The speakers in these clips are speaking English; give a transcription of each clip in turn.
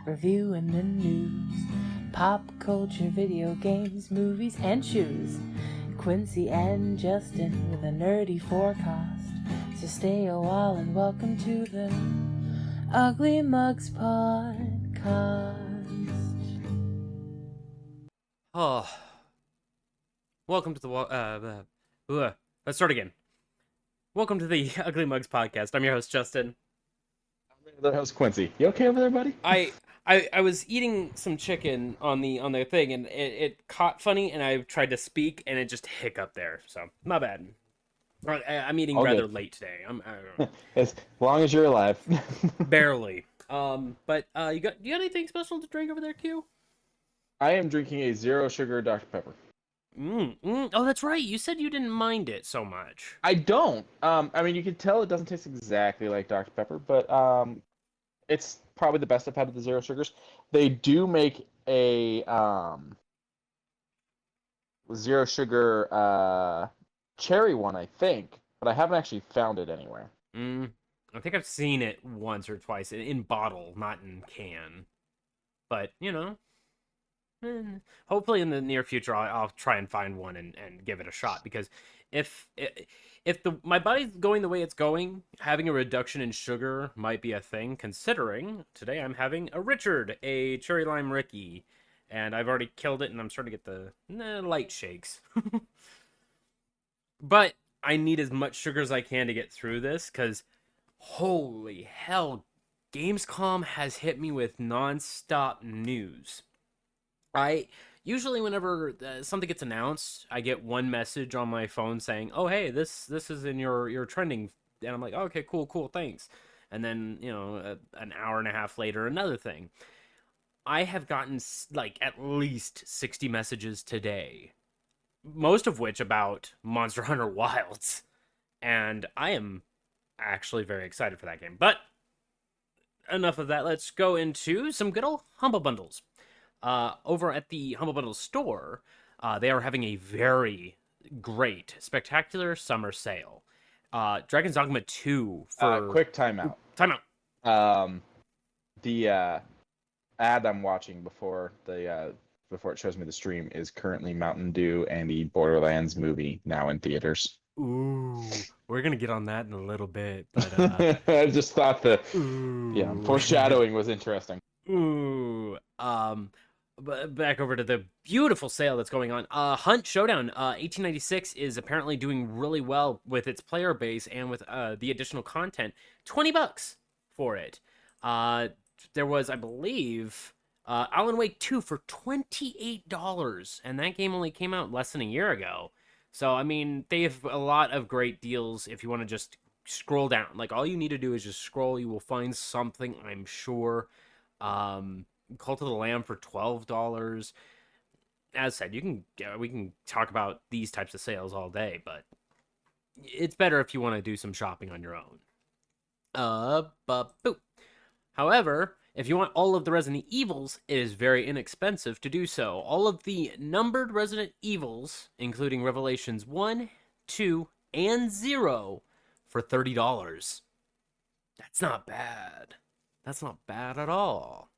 reviewing the news, pop culture, video games, movies, and shoes. Quincy and Justin with a nerdy forecast. So stay a while and welcome to the Ugly Mugs Podcast. Oh, welcome to the let's start again. Welcome to the Ugly Mugs Podcast. I'm your host, Justin. I'm the host, Quincy. You okay over there, buddy? I was eating some chicken on the thing, and it caught funny, and I tried to speak, and it just hiccuped there. So my bad. I'm eating All rather good. late today. I don't know. As long as you're alive. Barely. But you got anything special to drink over there, Q? I am drinking a zero sugar Dr. Pepper. Oh, that's right. You said you didn't mind it so much. I don't. I mean, you can tell it doesn't taste exactly like Dr. Pepper, but it's probably the best I've had with the zero sugars. They do make a zero sugar cherry one, I think, but I haven't actually found it anywhere. I think I've seen it once or twice in bottle, not in can. But, you know, hopefully in the near future I'll try and find one and give it a shot, because if my body's going the way it's going, having a reduction in sugar might be a thing, considering today I'm having a Richard, a cherry lime Ricky, and I've already killed it and I'm starting to get the light shakes. But I need as much sugar as I can to get through this, because holy hell, Gamescom has hit me with non-stop news. I usually, whenever something gets announced, I get one message on my phone saying, "Oh, hey, this is in your trending," and I'm like, oh, "Okay, cool, thanks." And then, you know, an hour and a half later, another thing. I have gotten like at least 60 messages today, most of which about Monster Hunter Wilds, and I am actually very excited for that game. But enough of that. Let's go into some good old Humble Bundles. Over at the Humble Bundle store, they are having a very great, spectacular summer sale. Dragon's Dogma 2 for... Quick timeout. Timeout. The ad I'm watching before it shows me the stream is currently Mountain Dew and the Borderlands movie now in theaters. Ooh, we're gonna get on that in a little bit, but I just thought the ooh. foreshadowing was interesting. Ooh. But back over to the beautiful sale that's going on. Hunt Showdown 1896 is apparently doing really well with its player base and with the additional content. $20 for it. There was, I believe, Alan Wake 2 for $28, and that game only came out less than a year ago. So, I mean, they have a lot of great deals if you want to just scroll down. Like, all you need to do is just scroll. You will find something, I'm sure. Cult of the Lamb for $12. As said, we can talk about these types of sales all day, but it's better if you want to do some shopping on your own. Boop. However, if you want all of the Resident Evils, it is very inexpensive to do so. All of the numbered Resident Evils, including Revelations 1, 2, and 0, for $30. That's not bad. That's not bad at all.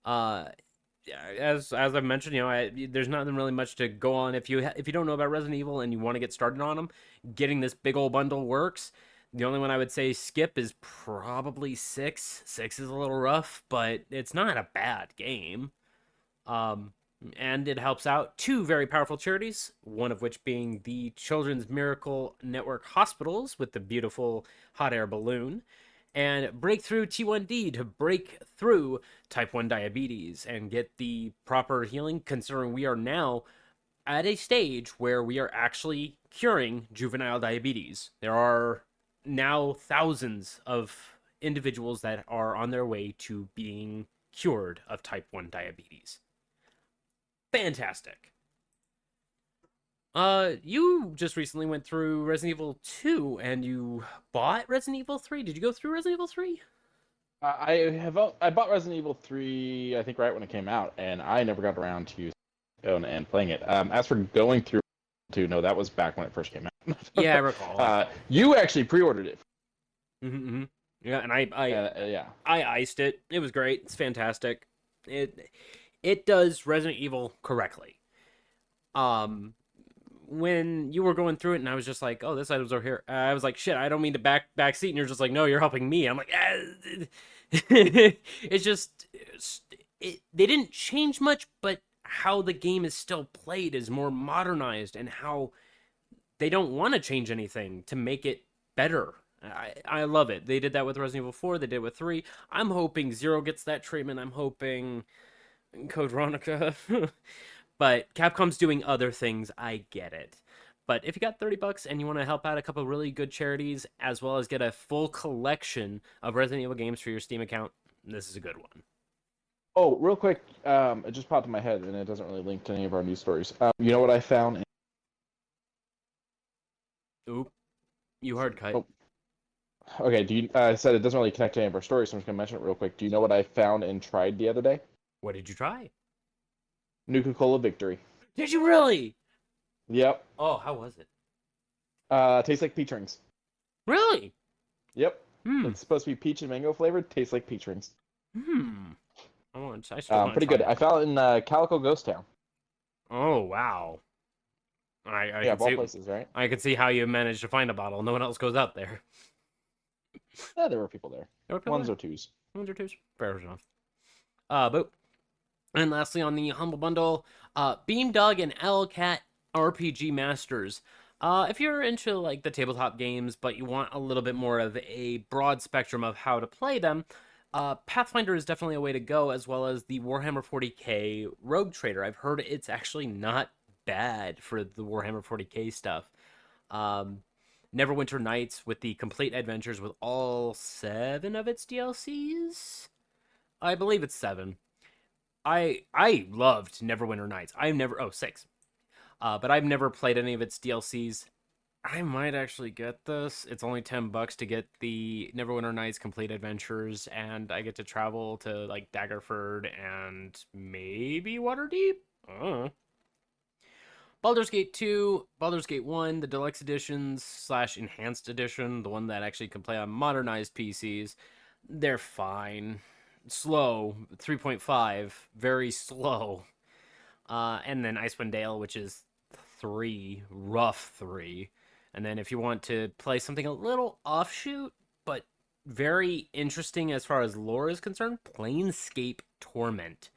As I've mentioned, you know, there's nothing really much to go on. If you don't know about Resident Evil and you want to get started on them, getting this big old bundle works. The only one I would say skip is probably 6. 6 is a little rough, but it's not a bad game. And it helps out 2 very powerful charities, one of which being the Children's Miracle Network Hospitals with the beautiful hot air balloon, and Breakthrough T1D to break through type 1 diabetes and get the proper healing, considering we are now at a stage where we are actually curing juvenile diabetes. There are now thousands of individuals that are on their way to being cured of type 1 diabetes. Fantastic. You just recently went through Resident Evil 2 and you bought Resident Evil 3. Did you go through Resident Evil 3? I bought Resident Evil 3, I think, right when it came out, and I never got around to going and playing it. As for going through 2, no, that was back when it first came out. Yeah, I recall. You actually pre-ordered it. Mm-hmm. Yeah, and Yeah. I iced it. It was great. It's fantastic. It does Resident Evil correctly. Um, when you were going through it, and I was just like, "Oh, this item's over here," I was like, "Shit, I don't mean to back seat," and you're just like, "No, you're helping me." I'm like, it's just they didn't change much, but how the game is still played is more modernized, and how they don't want to change anything to make it better. I love it. They did that with Resident Evil 4. They did it with 3. I'm hoping Zero gets that treatment. I'm hoping Code Veronica. But Capcom's doing other things. I get it. But if you got $30 and you want to help out a couple really good charities, as well as get a full collection of Resident Evil games for your Steam account, this is a good one. Oh, real quick, it just popped in my head, and it doesn't really link to any of our news stories. You know what I found? Oop. You hard cut. Oh, okay, I said it doesn't really connect to any of our stories, so I'm just going to mention it real quick. Do you know what I found and tried the other day? What did you try? Nuka-Cola Victory. Did you really? Yep. Oh, how was it? Tastes like peach rings. Really? Yep. Hmm. It's supposed to be peach and mango flavored. Tastes like peach rings. I still want Pretty to try good. it. I found it in Calico Ghost Town. Oh, wow. I Yeah, can of all see, places, right? I can see how you managed to find a bottle. No one else goes out there. Yeah, there were people there. There were people Ones there. or twos. Ones or twos. Fair enough. But and lastly on the Humble Bundle, Beamdog and Owlcat RPG Masters. If you're into like the tabletop games, but you want a little bit more of a broad spectrum of how to play them, Pathfinder is definitely a way to go, as well as the Warhammer 40k Rogue Trader. I've heard it's actually not bad for the Warhammer 40k stuff. Neverwinter Nights with the complete adventures with all 7 of its DLCs. I believe it's 7. I loved Neverwinter Nights. I've never 6. But I've never played any of its DLCs. I might actually get this. It's only $10 to get the Neverwinter Nights complete adventures, and I get to travel to like Daggerford and maybe Waterdeep. Baldur's Gate 2, Baldur's Gate 1, the deluxe editions / enhanced edition, the one that actually can play on modernized PCs, they're fine. Slow, 3.5, very slow. And then Icewind Dale, which is 3, rough 3. And then if you want to play something a little offshoot, but very interesting as far as lore is concerned, Planescape Torment.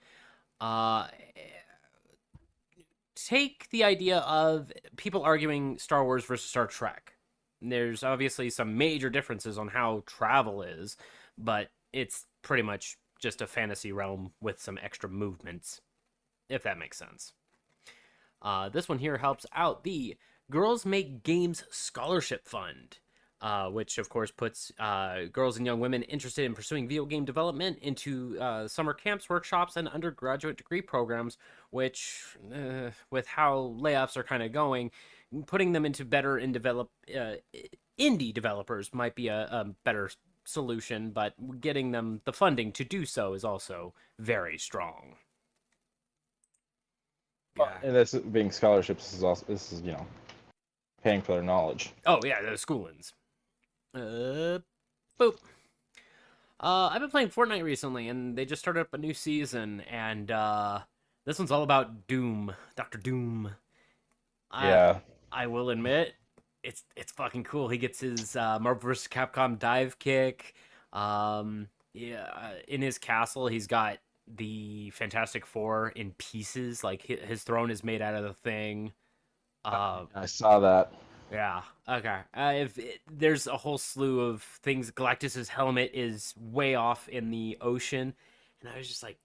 Take the idea of people arguing Star Wars versus Star Trek. There's obviously some major differences on how travel is, but it's pretty much just a fantasy realm with some extra movements, if that makes sense. This one here helps out the Girls Make Games Scholarship Fund, which of course puts girls and young women interested in pursuing video game development into summer camps, workshops, and undergraduate degree programs, which, with how layoffs are kind of going, putting them into better indie developers might be a better solution, but getting them the funding to do so is also very strong. Yeah. And this being scholarships this is paying for their knowledge. Oh yeah, the schoolings. Boop. I've been playing Fortnite recently, and they just started up a new season, and this one's all about Doom, Dr. Doom. Yeah. I will admit, it's fucking cool. He gets his Marvel vs. Capcom dive kick. In his castle, he's got the Fantastic Four in pieces. Like his throne is made out of the thing. I saw that. Yeah. Okay. There's a whole slew of things. Galactus's helmet is way off in the ocean, and I was just like,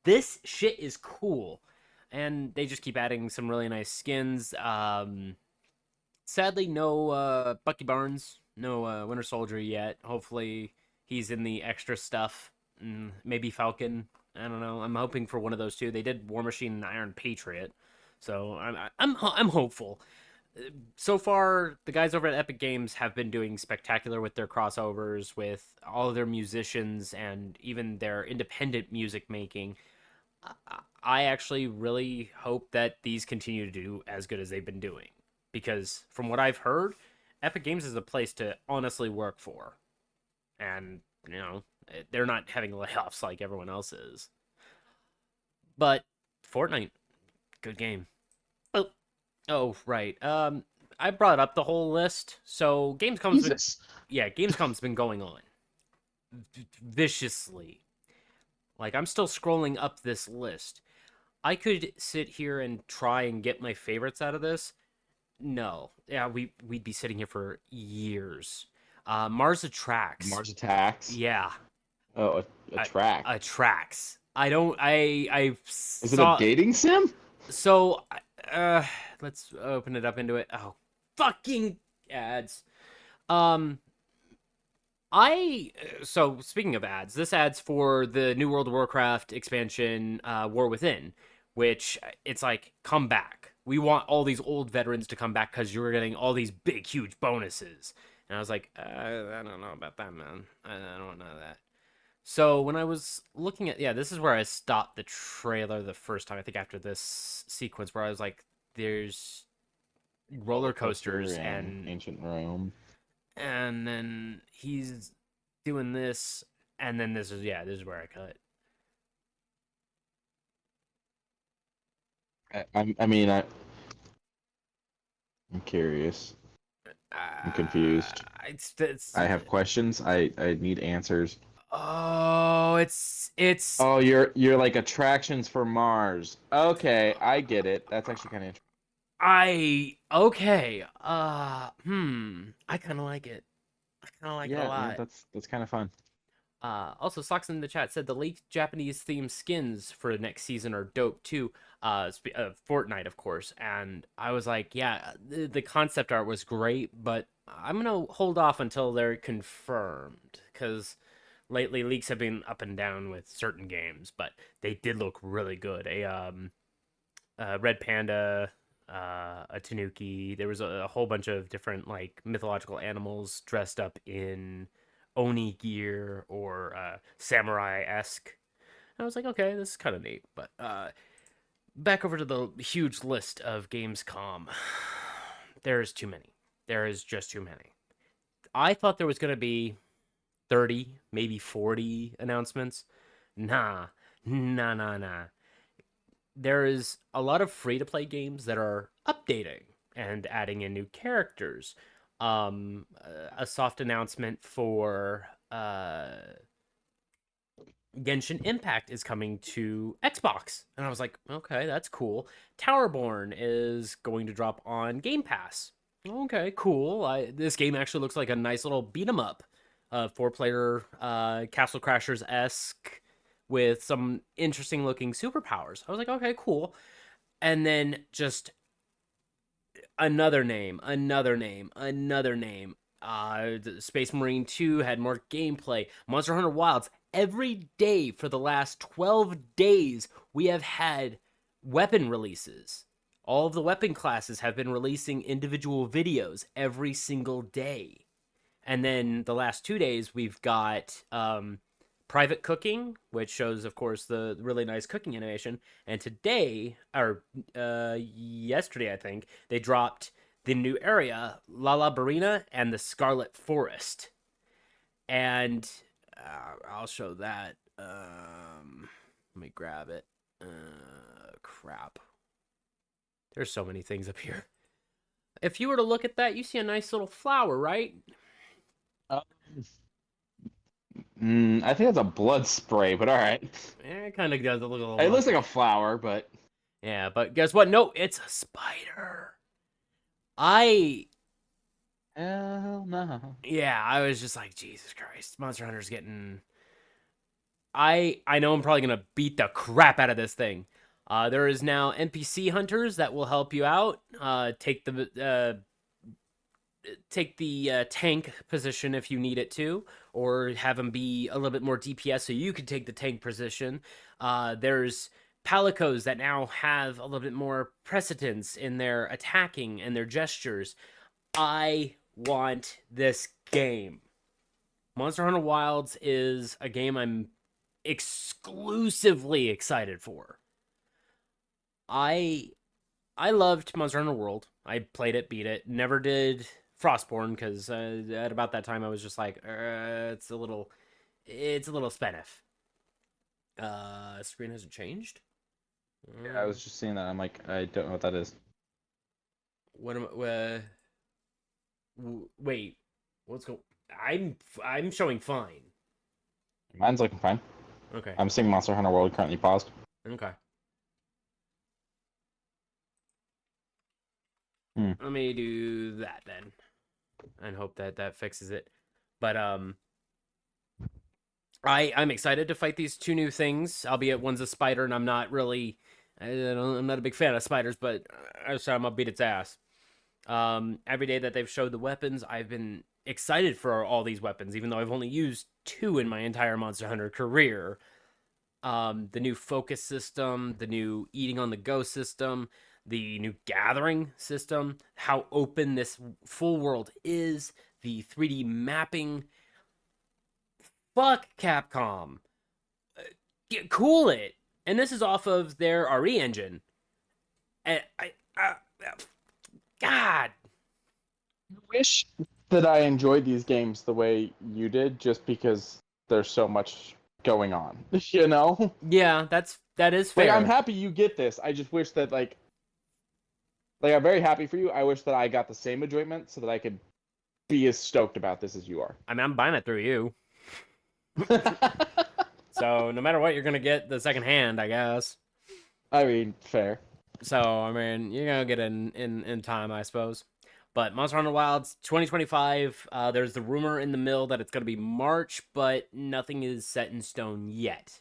"This shit is cool." And they just keep adding some really nice skins. Sadly, no Bucky Barnes, no Winter Soldier yet. Hopefully, he's in the extra stuff. Maybe Falcon. I don't know. I'm hoping for one of those two. They did War Machine and Iron Patriot, so I'm hopeful. So far, the guys over at Epic Games have been doing spectacular with their crossovers, with all of their musicians, and even their independent music making. I actually really hope that these continue to do as good as they've been doing, because from what I've heard, Epic Games is a place to honestly work for. and they're not having layoffs like everyone else is. But Fortnite, good game. Oh, right. I brought up the whole list. So Jesus. Gamescom's been going on viciously. Like, I'm still scrolling up this list. I could sit here and try and get my favorites out of this. No. Yeah, we'd be sitting here for years. Mars Attacks. Mars Attacks. Yeah. Oh, a track. Attacks. I Is it a saw. dating sim? So, let's open it up into it. Oh, fucking ads. Um, so speaking of ads, this ad's for the New World of Warcraft expansion, War Within, which it's like, come back. We want all these old veterans to come back because you're getting all these big, huge bonuses. And I was like, I don't know about that, man. I don't know that. So when I was looking at, this is where I stopped the trailer the first time. I think after this sequence where I was like, there's roller coasters and ancient Rome, and then he's doing this, and then this is where I cut. I'm curious. I'm confused. I have questions. I need answers. Oh, it's. Oh, you're like attractions for Mars. Okay, I get it. That's actually kind of interesting. Okay. I kind of like it. I kind of like it a lot. Yeah, that's kind of fun. Also, Socks in the chat said the leaked Japanese themed skins for next season are dope too. Fortnite, of course. And I was like, yeah, the concept art was great, but I'm gonna hold off until they're confirmed because lately leaks have been up and down with certain games, but they did look really good. A red panda, a tanuki. There was a whole bunch of different like mythological animals dressed up in Oni gear or samurai-esque. I was like, okay, this is kind of neat. But back over to the huge list of Gamescom. There is too many. There is just too many. I thought there was going to be 30, maybe 40 announcements. Nah. There is a lot of free-to-play games that are updating and adding in new characters. A soft announcement for Genshin Impact is coming to Xbox. And I was like, okay, that's cool. Towerborn is going to drop on Game Pass. Okay, cool. This game actually looks like a nice little beat 'em up. 4-player Castle Crashers-esque with some interesting looking superpowers. I was like, okay, cool. And then just another name. Space Marine 2 had more gameplay. Monster Hunter Wilds. Every day for the last 12 days, we have had weapon releases. All of the weapon classes have been releasing individual videos every single day. And then the last 2 days, we've got private cooking, which shows, of course, the really nice cooking animation. And today, or yesterday, I think, they dropped the new area, Lala Barina and the Scarlet Forest. And I'll show that. Let me grab it. Crap. There's so many things up here. If you were to look at that, you see a nice little flower, right? I think that's a blood spray, but all right. It kind of does a little. It looks like a flower, but yeah. But guess what? No, it's a spider. Hell no. Yeah, I was just like, Jesus Christ, Monster Hunter's getting. I know I'm probably gonna beat the crap out of this thing. There is now NPC hunters that will help you out. Take the tank position if you need it to, or have them be a little bit more DPS so you can take the tank position. There's palicos that now have a little bit more precedence in their attacking and their gestures. I want this game. Monster Hunter Wilds is a game I'm exclusively excited for. I loved Monster Hunter World. I played it, beat it. Never did Frostborn, because at about that time I was just like, it's a little spenneth. Screen hasn't changed. Yeah, I was just seeing that. I'm like, I don't know what that is. What am I? Wait, what's going? I'm showing fine. Mine's looking fine. Okay. I'm seeing Monster Hunter World currently paused. Okay. Hmm. Let me do that then, and hope that that fixes it. But I'm excited to fight these two new things. Albeit one's a spider, and I'm not really, I'm not a big fan of spiders, but I'm gonna beat its ass. Every day that they've showed the weapons, I've been excited for all these weapons, even though I've only used two in my entire Monster Hunter career. The new focus system, the new eating on the go system, the new gathering system, how open this full world is, the 3D mapping. Fuck Capcom. Cool it. And this is off of their RE engine. And God. I wish that I enjoyed these games the way you did, just because there's so much going on. You know? Yeah, that is fair. Like, I'm happy you get this. I just wish that, I'm very happy for you. I wish that I got the same enjoyment so that I could be as stoked about this as you are. I mean, I'm buying it through you. So no matter what, you're gonna get the second hand, I guess. I mean, fair. So I mean, you're gonna get it in time, I suppose. But Monster Hunter Wilds 2025. There's the rumor in the mill that it's gonna be March, but nothing is set in stone yet.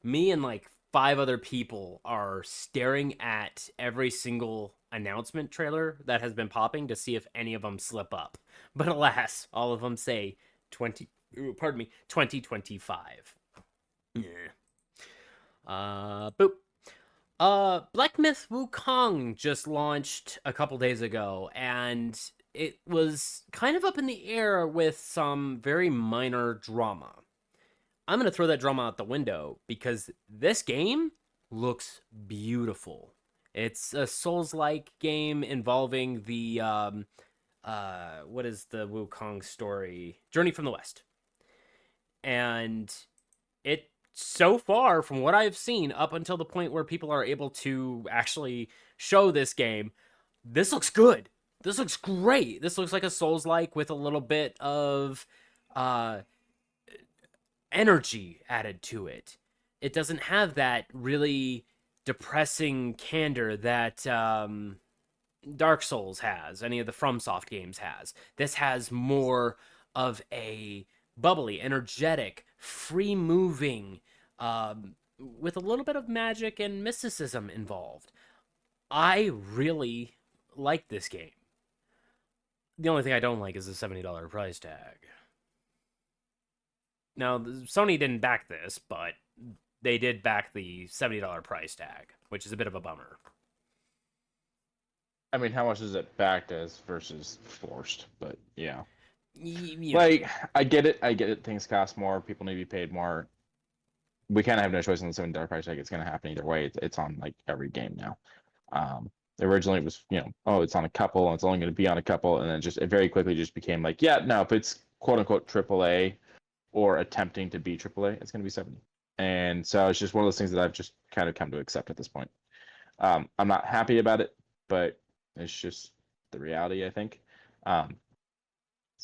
Me and like 5 other people are staring at every single announcement trailer that has been popping to see if any of them slip up. But alas, all of them say 2025. Yeah. Boop. Black Myth Wukong just launched a couple days ago, and it was kind of up in the air with some very minor drama. I'm going to throw that drama out the window because this game looks beautiful. It's a Souls-like game involving the, what is the Wukong story? Journey from the West. And it, so far, from what I've seen, up until the point where people are able to actually show this game, this looks good. This looks great. This looks like a Souls-like with a little bit of energy added to it. It doesn't have that really depressing candor that Dark Souls has, any of the FromSoft games has. This has more of a bubbly, energetic, free-moving, with a little bit of magic and mysticism involved. I really like this game. The only thing I don't like is the $70 price tag. Now, Sony didn't back this, but they did back the $70 price tag, which is a bit of a bummer. I mean, how much is it backed as versus forced? But yeah. You Like, I get it. I get it. Things cost more. People need to be paid more. We kind of have no choice on the $70 price tag. It's going to happen either way. It's on like every game now. Originally it was, oh, it's on a couple and it's only going to be on a couple, and then it very quickly just became like, yeah, no, if it's quote unquote AAA or attempting to be AAA, it's going to be 70. And so it's just one of those things that I've just kind of come to accept at this point. I'm not happy about it, but it's just the reality, I think.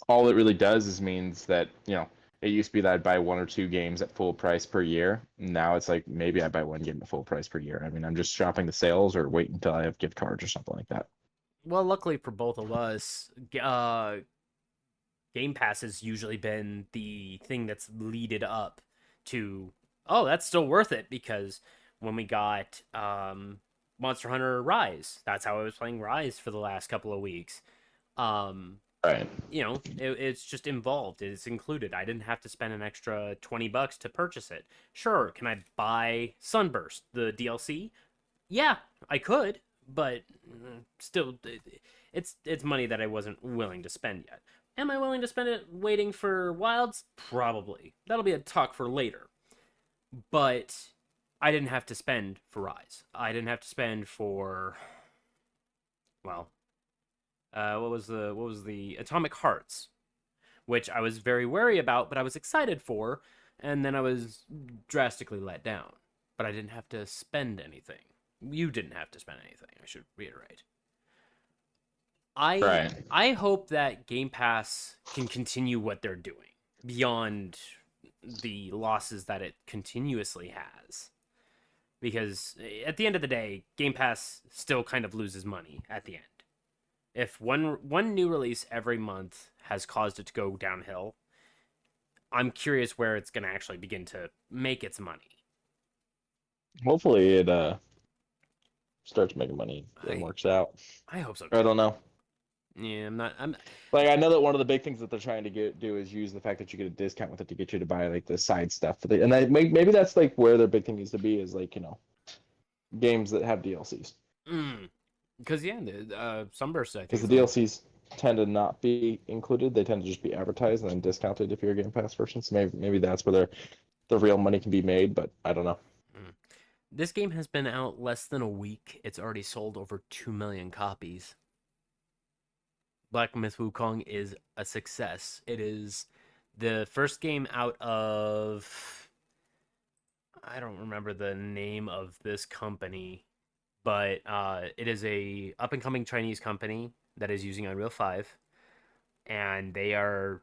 All it really does is means that, it used to be that I'd buy 1 or 2 games at full price per year. Now it's like maybe I buy 1 game at full price per year. I mean, I'm just shopping the sales or wait until I have gift cards or something like that. Well, luckily for both of us, Game Pass has usually been the thing that's leaded up to, oh, that's still worth it, because when we got Monster Hunter Rise, that's how I was playing Rise for the last couple of weeks. Right. It's just involved. It's included. I didn't have to spend an extra $20 to purchase it. Sure, can I buy Sunburst, the DLC? Yeah, I could, but still, it's money that I wasn't willing to spend yet. Am I willing to spend it waiting for Wilds? Probably. That'll be a talk for later. But I didn't have to spend for Rise. I didn't have to spend for, well, What was the Atomic Hearts, which I was very wary about, but I was excited for, and then I was drastically let down. But I didn't have to spend anything. You didn't have to spend anything, I should reiterate. I Right. I hope that Game Pass can continue what they're doing beyond the losses that it continuously has. Because at the end of the day, Game Pass still kind of loses money at the end. If one new release every month has caused it to go downhill, I'm curious where it's going to actually begin to make its money. Hopefully it starts making money and I works out. I hope so I too. don't know. Yeah, I'm not. I'm. Like I know that one of the big things that they're trying to do is use the fact that you get a discount with it to get you to buy like the side stuff. And maybe that's like where their big thing needs to be is like games that have DLCs. Because yeah, the Sunburst I think Because is the on. DLCs tend to not be included. They tend to just be advertised and then discounted if you're a Game Pass person. So maybe that's where the real money can be made. But I don't know. Mm. This game has been out less than a week. It's already sold over 2 million copies. Black Myth Wukong is a success. It is the first game out of, I don't remember the name of this company, but it is a up and coming Chinese company that is using Unreal 5, and they are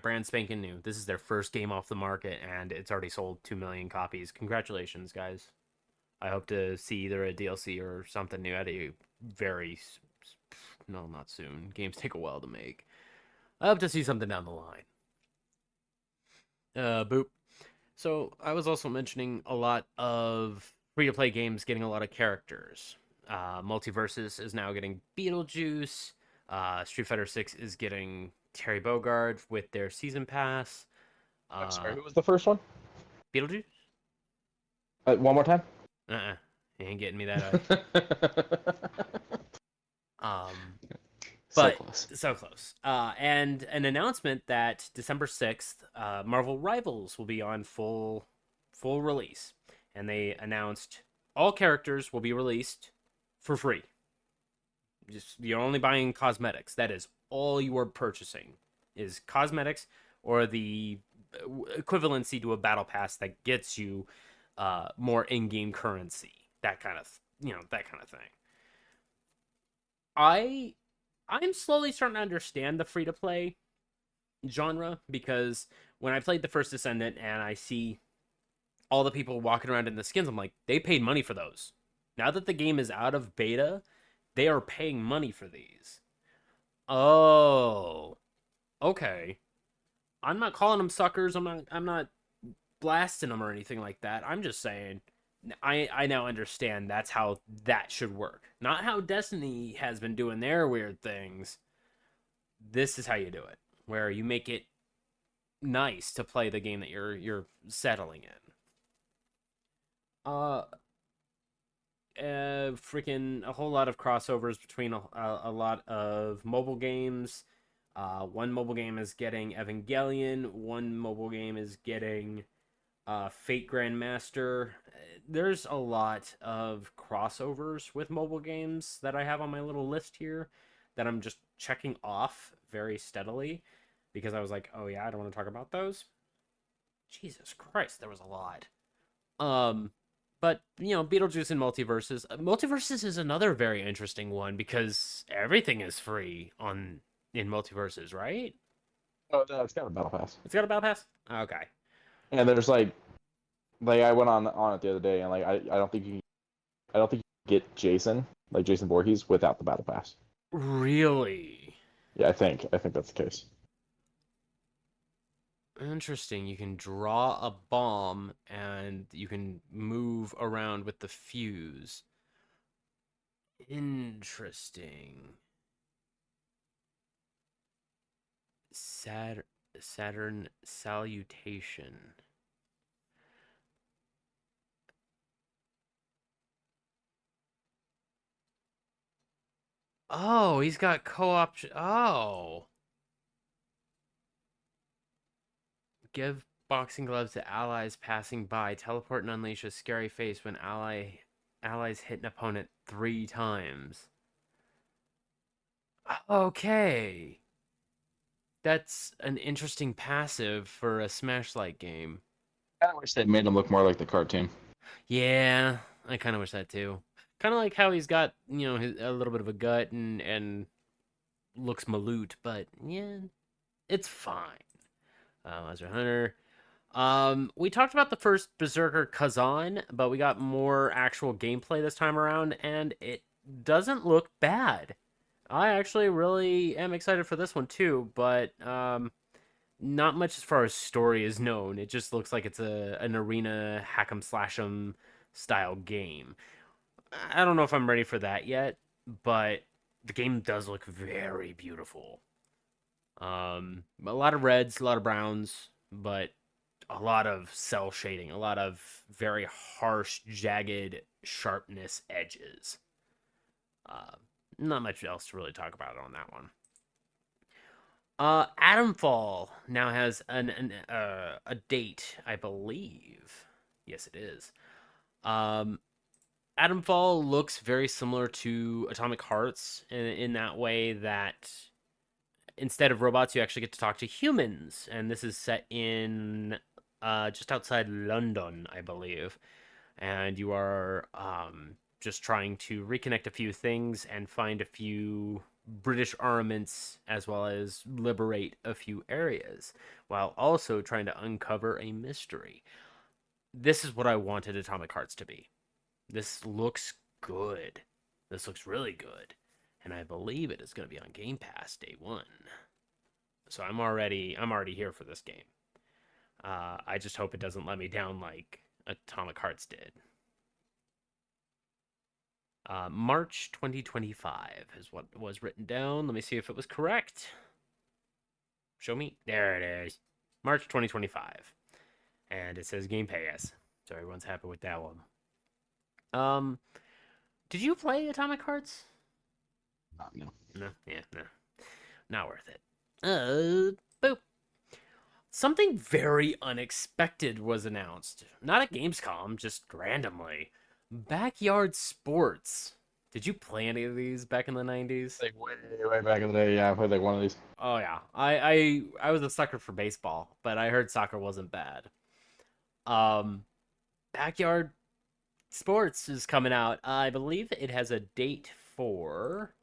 brand spanking new. This is their first game off the market, and it's already sold 2 million copies. Congratulations, guys! I hope to see either a DLC or something new at a very no, not soon. Games take a while to make. I hope to see something down the line. Boop. So I was also mentioning a lot of free to play games getting a lot of characters. Multiverses is now getting Beetlejuice. Street Fighter 6 is getting Terry Bogard with their season pass. I'm sorry. Uh, Who was the first one? Beetlejuice? One more time. You ain't getting me that high. So But close. so close. And an announcement that December 6th, Marvel Rivals will be on full release, and they announced all characters will be released for free. Just you're only buying cosmetics. That is all you are purchasing is cosmetics or the equivalency to a battle pass that gets you more in-game currency. That kind of that kind of thing. I I'm slowly starting to understand the free to play genre because when I played the first Descendant and I see all the people walking around in the skins, I'm like, they paid money for those. Now that the game is out of beta, they are paying money for these. Oh, okay. I'm not calling them suckers. I'm not blasting them or anything like that. I'm just saying I now understand that's how that should work. Not how Destiny has been doing their weird things. This is how you do it, where you make it nice to play the game that you're settling in. Uh, freaking a whole lot of crossovers between a lot of mobile games. One mobile game is getting Evangelion. One mobile game is getting Fate Grandmaster. There's a lot of crossovers with mobile games that I have on my little list here that I'm just checking off very steadily because I was like, oh yeah, I don't want to talk about those. Jesus Christ, there was a lot. Um, but Beetlejuice and Multiverses. Multiverses is another very interesting one because everything is free on in Multiverses, right? Oh no, it's got a battle pass. It's got a battle pass. Okay. And there's like I went on it the other day, and like I don't think you can get Jason like Jason Voorhees without the battle pass. Really Yeah, I think that's the case. interesting. You can draw a bomb and you can move around with the fuse. Interesting. Saturn salutation. Oh, he's got co-op. Oh, give boxing gloves to allies passing by. Teleport and unleash a scary face when allies hit an opponent 3 times. Okay. That's an interesting passive for a Smash-like game. I wish they made him look more like the cartoon. Yeah, I kind of wish that too. Kind of like how he's got, a little bit of a gut and looks maloot, but yeah, it's fine. Monster Hunter. We talked about the first Berserker Kazan, but we got more actual gameplay this time around, and it doesn't look bad. I actually really am excited for this one too, but not much as far as story is known. It just looks like it's an arena hack'em slash'em style game. I don't know if I'm ready for that yet, but the game does look very beautiful. A lot of reds, a lot of browns, but a lot of cell shading, a lot of very harsh, jagged sharpness edges. Uh, Not much else to really talk about on that one. Atomfall now has a date, I believe. Yes, it is. Um, Atomfall looks very similar to Atomic Hearts in that way that instead of robots, you actually get to talk to humans, and this is set in just outside London, I believe, and you are just trying to reconnect a few things and find a few British armaments as well as liberate a few areas while also trying to uncover a mystery. This is what I wanted Atomic Hearts to be. This looks good. This looks really good. And I believe it is going to be on Game Pass day one. So I'm already here for this game. I just hope it doesn't let me down like Atomic Hearts did. March 2025 is what was written down. Let me see if it was correct. Show me. There it is. March 2025. And it says Game Pass. So everyone's happy with that one. Did you play Atomic Hearts? No. No, yeah, no. Not worth it. Boop. Something very unexpected was announced. Not at Gamescom, just randomly. Backyard Sports. Did you play any of these back in the 90s? Like way back in the day, yeah, I played like one of these. Oh yeah. I was a sucker for baseball, but I heard soccer wasn't bad. Backyard Sports is coming out. I believe it has a date for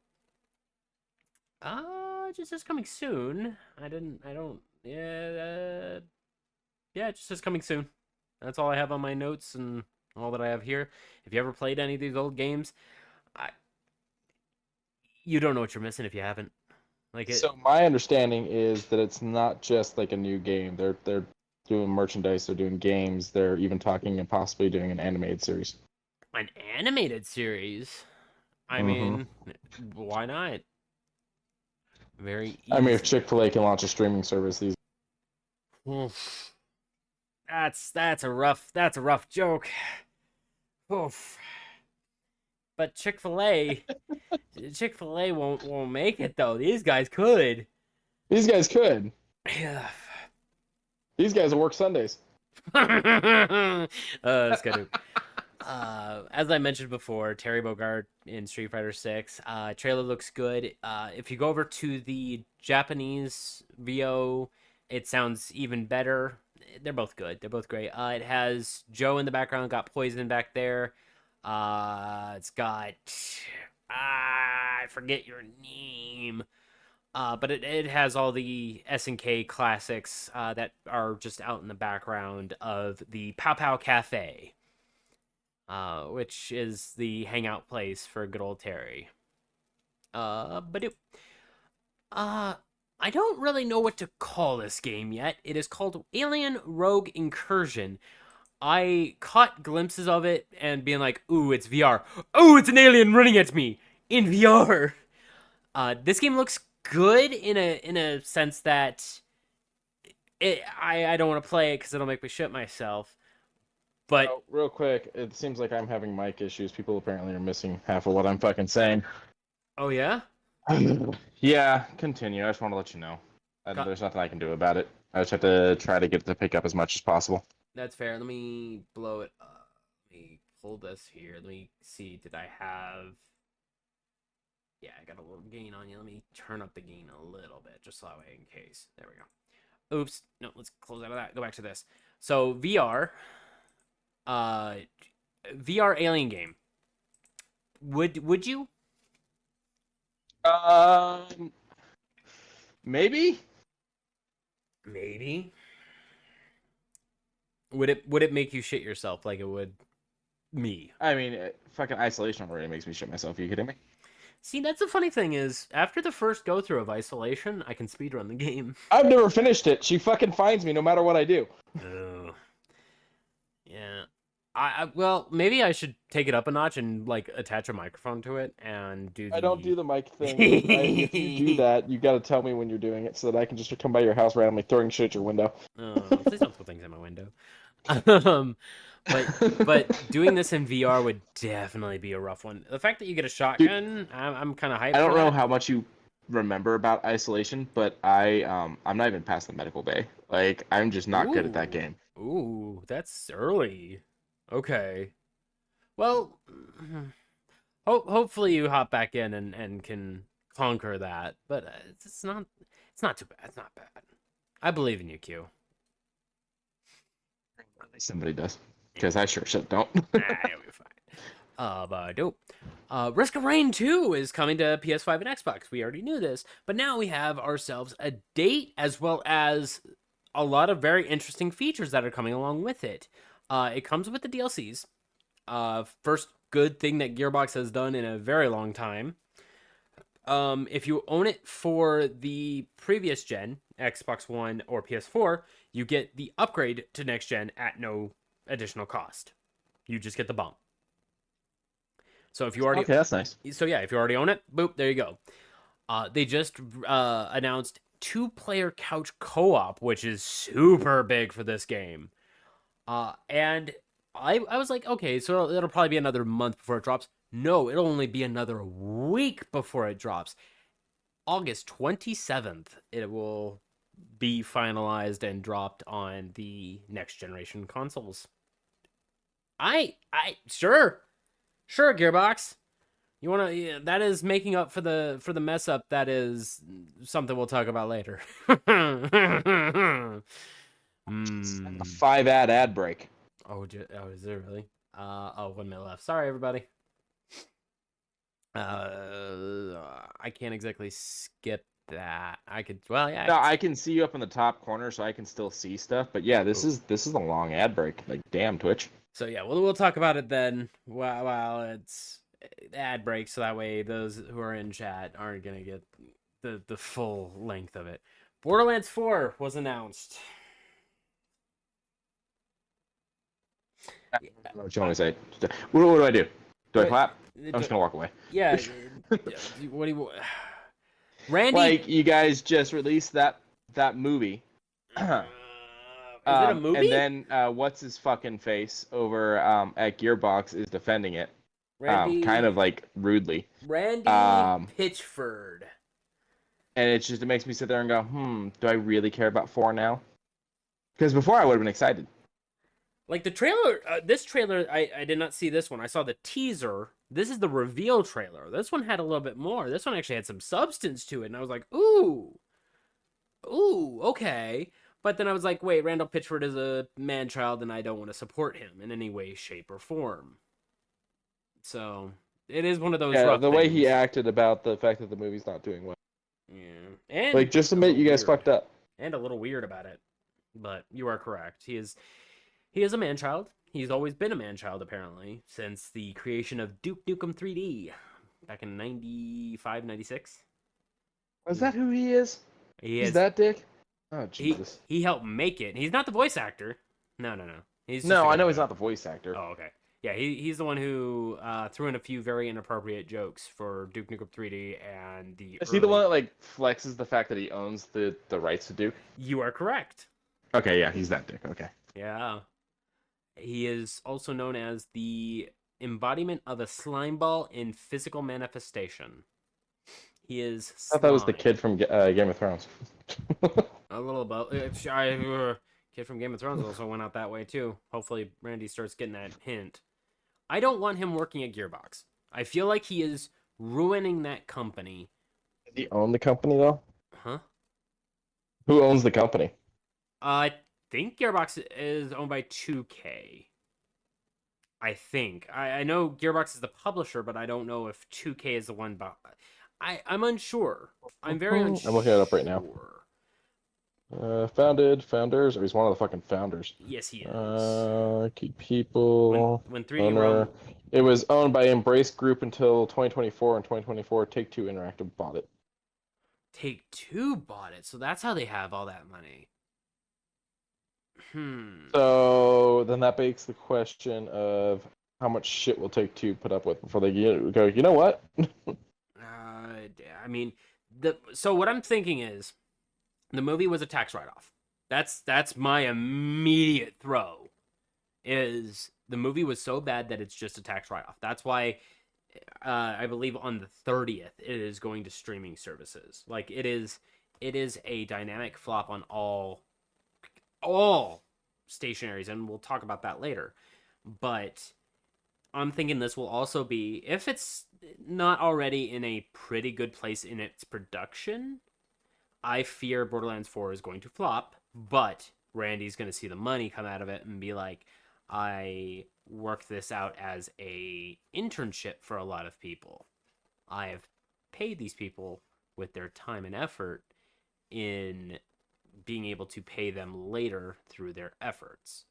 it just says coming soon. I don't yeah, it just says coming soon. That's all I have on my notes and all that I have here. If you ever played any of these old games, you don't know what you're missing if you haven't. So my understanding is that it's not just like a new game. They're doing merchandise, they're doing games, they're even talking and possibly doing an animated series. An animated series. I Mhm. mean, why not? Very easy. I mean, if Chick-fil-A can launch a streaming service, these. Oof. That's a rough joke. Oof. But Chick-fil-A won't make it though. These guys could. These guys could. Yeah. These guys will work Sundays. That's good. As I mentioned before, Terry Bogard in Street Fighter 6. Trailer looks good. If you go over to the Japanese VO, it sounds even better. They're both good. They're both great. It has Joe in the background, got Poison back there. It's got I forget your name. But it has all the SNK classics that are just out in the background of the Pow Pow Cafe, which is the hangout place for good old Terry. I don't really know what to call this game yet. It is called Alien Rogue Incursion. I caught glimpses of it and being like, ooh, it's VR. Oh, it's an alien running at me in VR. This game looks good in a sense that I don't want to play it because it'll make me shit myself. But real quick, it seems like I'm having mic issues. People apparently are missing half of what I'm fucking saying. Oh yeah? Yeah, continue. I just want to let you know. There's nothing I can do about it. I just have to try to get it to pick up as much as possible. That's fair. Let me blow it up. Let me pull this here. Let me see. Did I have Yeah, I got a little gain on you. Let me turn up the gain a little bit, just so that way in case. There we go. Oops. No, let's close out of that. Go back to this. So VR, uh, VR alien game. Would you? Um, maybe. Maybe. Would it make you shit yourself like it would me? I mean, fucking isolation already makes me shit myself. Are you kidding me? See, that's the funny thing is, after the first go through of isolation, I can speedrun the game. I've never finished it. She fucking finds me no matter what I do. Ugh. Yeah. Well, maybe I should take it up a notch and like attach a microphone to it and do the. I don't do the mic thing. If you do that, you got to tell me when you're doing it so that I can just come by your house randomly throwing shit at your window. Please don't throw things at my window. But doing this in VR would definitely be a rough one. The fact that you get a shotgun, I'm kind of hyped. I don't for know that. how much you remember about isolation, but I'm not even past the medical bay. Like I'm just not good at that game. Ooh, that's early. Okay. Well, hopefully you hop back in and can conquer that. But it's not too bad. It's not bad. I believe in you, Q. Somebody does, because I sure shit don't. You'll be fine. But dope. Risk of Rain 2 is coming to PS5 and Xbox. We already knew this, but now we have ourselves a date as well as a lot of very interesting features that are coming along with it. It comes with the DLCs. First good thing that Gearbox has done in a very long time. If you own it for the previous gen, Xbox One or PS4, you get the upgrade to next gen at no additional cost. You just get the bump. So if you already Okay, that's nice. So yeah, if you already own it, boop, there you go. They just announced 2-player couch co-op, which is super big for this game. And I was like, okay, so it'll probably be another month before it drops. No, it'll only be another week before it drops. August 27th, it will be finalized and dropped on the next generation consoles. Sure, Gearbox. You wanna? Yeah, that is making up for the mess up. That is something we'll talk about later. A 5 ad break. Oh, is there really? 1 minute left. Sorry, everybody. I can't exactly skip that. I could. Well, yeah. No, I can see you up in the top corner, so I can still see stuff. But yeah, this is a long ad break. Like, damn, Twitch. So yeah, we'll talk about it then. While it's ad break, so that way those who are in chat aren't gonna get the full length of it. Borderlands 4 was announced. What you want me to say? What do I do? Do I clap? I'm just gonna walk away. Yeah. What do you? Randy, like you guys just released that movie. is it a movie? And then what's his fucking face over at Gearbox is defending it. Randy, kind of like rudely. Randy Pitchford. And it makes me sit there and go, do I really care about 4 now? Because before I would have been excited. Like the trailer, this trailer, I did not see this one. I saw the teaser. This is the reveal trailer. This one had a little bit more. This one actually had some substance to it. And I was like, ooh, okay. But then I was like, wait, Randall Pitchford is a man-child and I don't want to support him in any way, shape, or form. So it is one of those rough the way things. he acted about the fact that the movie's not doing well. Yeah. And like, just admit you guys fucked up. And a little weird about it. But you are correct. He is a man-child. He's always been a man-child, apparently, since the creation of Duke Nukem 3D back in 95, 96. Is that who he is? He's that dick? Oh, Jesus. He helped make it. He's not the voice actor. No. He's I know he's not the voice actor. Oh, okay. Yeah, he's the one who threw in a few very inappropriate jokes for Duke Nukem 3D and the. Is he the one that like flexes the fact that he owns the rights to Duke? You are correct. Okay, yeah, he's that dick. Okay. Yeah. He is also known as the embodiment of a slime ball in physical manifestation. He is slime. I thought that was the kid from Game of Thrones. A little about. Kid from Game of Thrones also went out that way too. Hopefully Randy starts getting that hint. I don't want him working at Gearbox. I feel like he is ruining that company. Does he own the company though? Huh? Who owns the company? I think Gearbox is owned by 2K. I think. I know Gearbox is the publisher, but I don't know if 2K is the one. I'm unsure. I'm very unsure. I'm looking it up right now. Founders, or he's one of the fucking founders. Yes, he is. Key people. When 3D owner. Realm. It was owned by Embrace Group until 2024. In 2024, Take-Two Interactive bought it. Take-Two bought it, so that's how they have all that money. So then that begs the question of how much shit will Take-Two put up with before they go, you know what? I mean, so what I'm thinking is the movie was a tax write-off. That's my immediate throw. Is the movie was so bad that it's just a tax write-off. That's why I believe on the 30th it is going to streaming services. Like it is a dynamic flop on all stationaries, and we'll talk about that later. But I'm thinking this will also be, if it's not already in a pretty good place in its production, I fear Borderlands 4 is going to flop, but Randy's going to see the money come out of it and be like, I worked this out as a internship for a lot of people. I have paid these people with their time and effort in being able to pay them later through their efforts.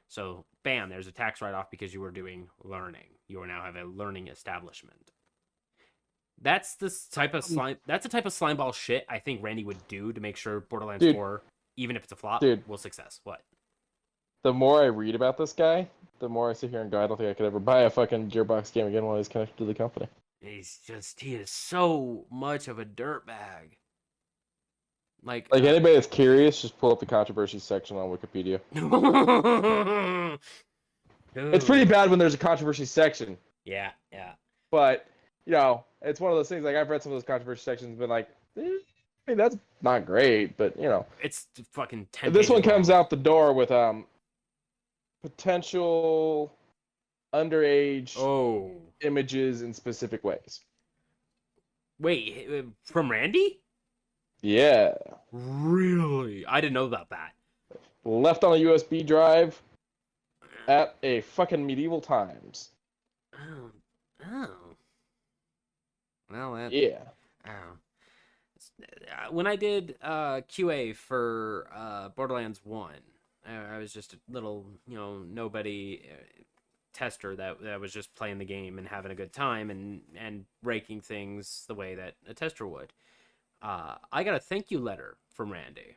So, bam, there's a tax write-off because you were doing learning. You now have a learning establishment. That's the type of slime. That's the type of slimeball shit I think Randy would do to make sure Borderlands 4, even if it's a flop, will success. What? The more I read about this guy, the more I sit here and go, I don't think I could ever buy a fucking Gearbox game again while he's connected to the company. He is so much of a dirtbag. Like anybody that's curious, just pull up the controversy section on Wikipedia. It's pretty bad when there's a controversy section. Yeah. But, it's one of those things, like, I've read some of those controversy sections and been like, I mean, that's not great, but, It's fucking 10 This one comes long. out the door with, potential underage images in specific ways. Wait, from Randy? Yeah. Really? I didn't know about that. Left on a USB drive at a fucking medieval times. Oh. Well, yeah. Oh. When I did QA for Borderlands 1, I was just a little, nobody tester that was just playing the game and having a good time and breaking things the way that a tester would. I got a thank you letter from Randy.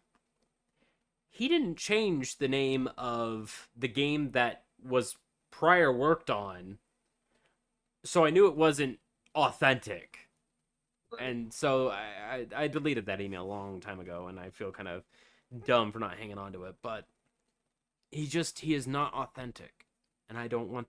He didn't change the name of the game that was prior worked on, so I knew it wasn't authentic. And so I deleted that email a long time ago, and I feel kind of dumb for not hanging on to it. But he is not authentic, and I don't want.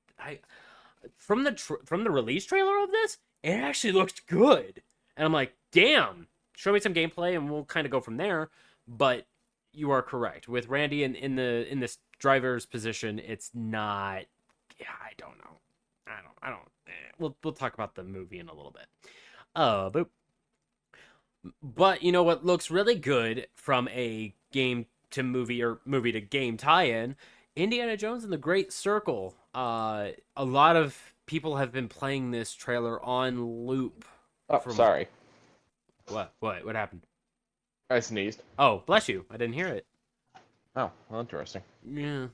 From the release trailer of this, it actually looked good, and I'm like, damn. Show me some gameplay, and we'll kind of go from there. But you are correct. With Randy in this driver's position, it's not. Yeah, I don't know. I don't. We'll talk about the movie in a little bit. But you know what looks really good from a game to movie or movie to game tie-in? Indiana Jones and the Great Circle. A lot of people have been playing this trailer on loop. Oh, sorry. What happened? I sneezed. Oh, bless you. I didn't hear it. Oh, well, interesting. Yeah.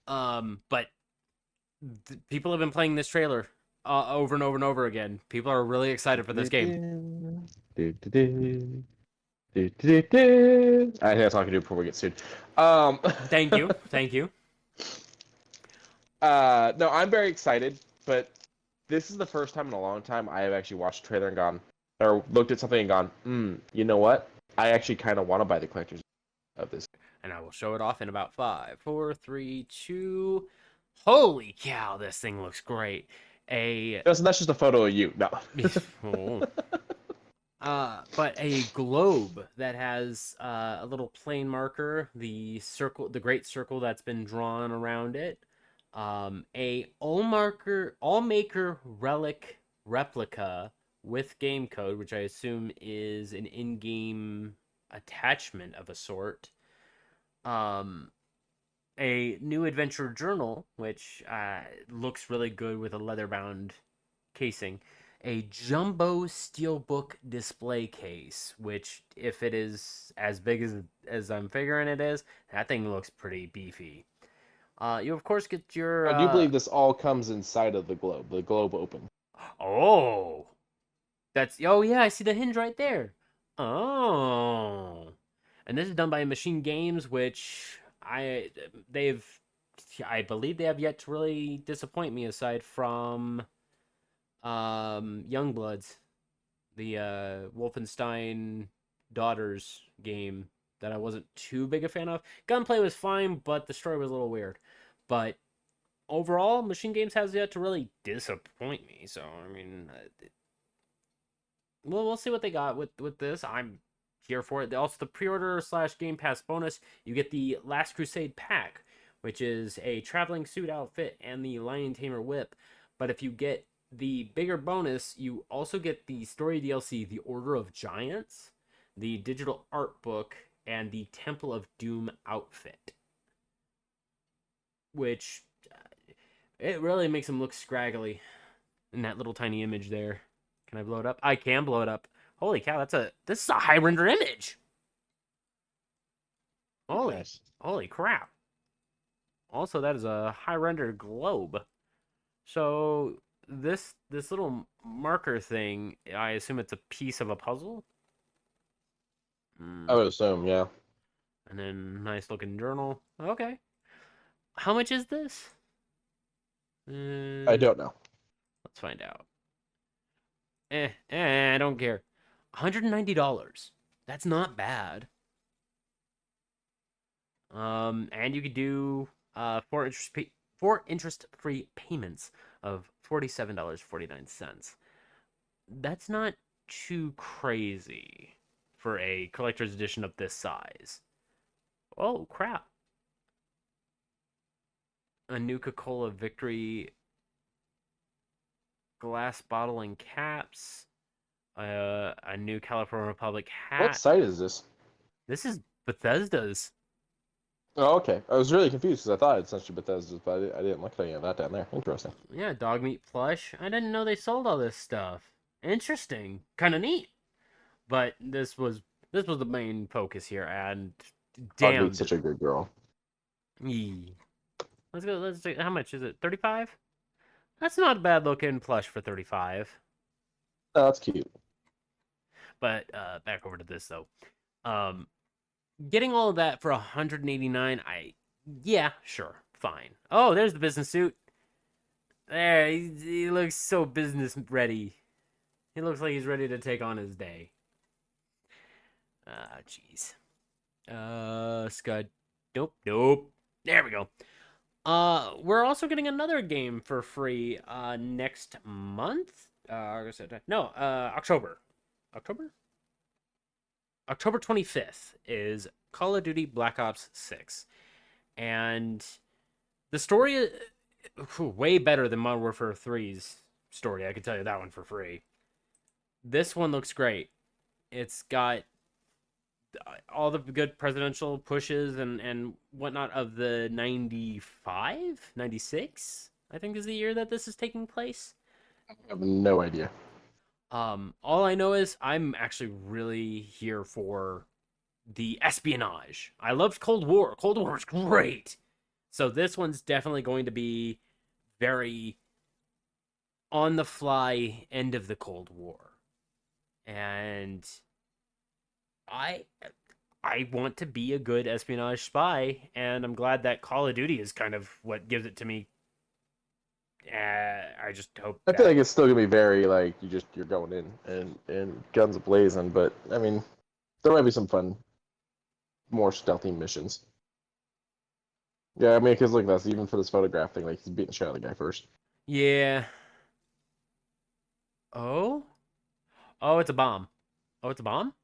But people have been playing this trailer over and over and over again. People are really excited for this game. I think that's all I can do before we get sued. Thank you. No, I'm very excited, but this is the first time in a long time I have actually watched a trailer and gone, or looked at something and gone, you know what? I actually kind of want to buy the collector's of this. And I will show it off in about 5, 4, 3, 2. Holy cow, this thing looks great. That's just a photo of you. No. But a globe that has a little plane marker, the great circle that's been drawn around it, a all maker relic replica with game code, which I assume is an in-game attachment of a sort. Um, a new adventure journal, which looks really good with a leather-bound casing. A jumbo steelbook display case, which, if it is as big as I'm figuring it is, that thing looks pretty beefy. You of course get your I do believe this all comes inside of the globe open. oh, oh yeah, I see the hinge right there. Oh, and this is done by Machine Games, which they've I believe they have yet to really disappoint me aside from Youngbloods, the Wolfenstein Daughters game that I wasn't too big a fan of. Gunplay was fine, but the story was a little weird. But overall, Machine Games has yet to really disappoint me. So I mean, we'll see what they got with this. I'm here for it. Also, the pre-order / Game Pass bonus, you get the Last Crusade pack, which is a traveling suit outfit and the Lion Tamer whip. But if you get the bigger bonus, you also get the story DLC, The Order of Giants, the digital art book, and the Temple of Doom outfit, which it really makes him look scraggly in that little tiny image there. Can I blow it up? I can blow it up. Holy cow, this is a high render image. Nice. Holy crap. Also, that is a high render globe. So this little marker thing, I assume it's a piece of a puzzle. I would assume, yeah. And then nice looking journal. Okay. How much is this? I don't know. Let's find out. I don't care. $190. That's not bad. And you could do four interest-free payments of $47.49. That's not too crazy for a collector's edition of this size. Oh crap! A Nuka-Cola Victory glass bottle and caps. A new California Republic hat. What site is this? This is Bethesda's. Oh, okay. I was really confused because I thought it's essentially Bethesda's, but I didn't look at any of that down there. Interesting. Yeah, dog meat plush. I didn't know they sold all this stuff. Interesting. Kind of neat. But this was the main focus here, and damn, Dogmeat's such a good girl. Yee. Let's go. Let's see. How much is it? 35. That's not a bad looking plush for 35. Oh, that's cute. But back over to this though. Getting all of that for 189, yeah, sure, fine. Oh, there's the business suit. There, he looks so business ready. He looks like he's ready to take on his day. Ah, jeez. Scud. Nope. There we go. We're also getting another game for free next month. October. October 25th is Call of Duty Black Ops 6. And the story is way better than Modern Warfare 3's story. I can tell you that one for free. This one looks great. It's got all the good presidential pushes and whatnot of the 95, 96, I think is the year that this is taking place. I have no idea. All I know is I'm actually really here for the espionage. I loved Cold War. Cold War is great. So this one's definitely going to be very on the fly end of the Cold War. And I want to be a good espionage spy, and I'm glad that Call of Duty is kind of what gives it to me. I just hope. I feel like it's still gonna be very like you're going in and guns blazing, but I mean, there might be some fun, more stealthy missions. Yeah, I mean, because look, that's even for this photograph thing, like he's beating the shit out of the guy first. Yeah. Oh, it's a bomb. Oh, it's a bomb.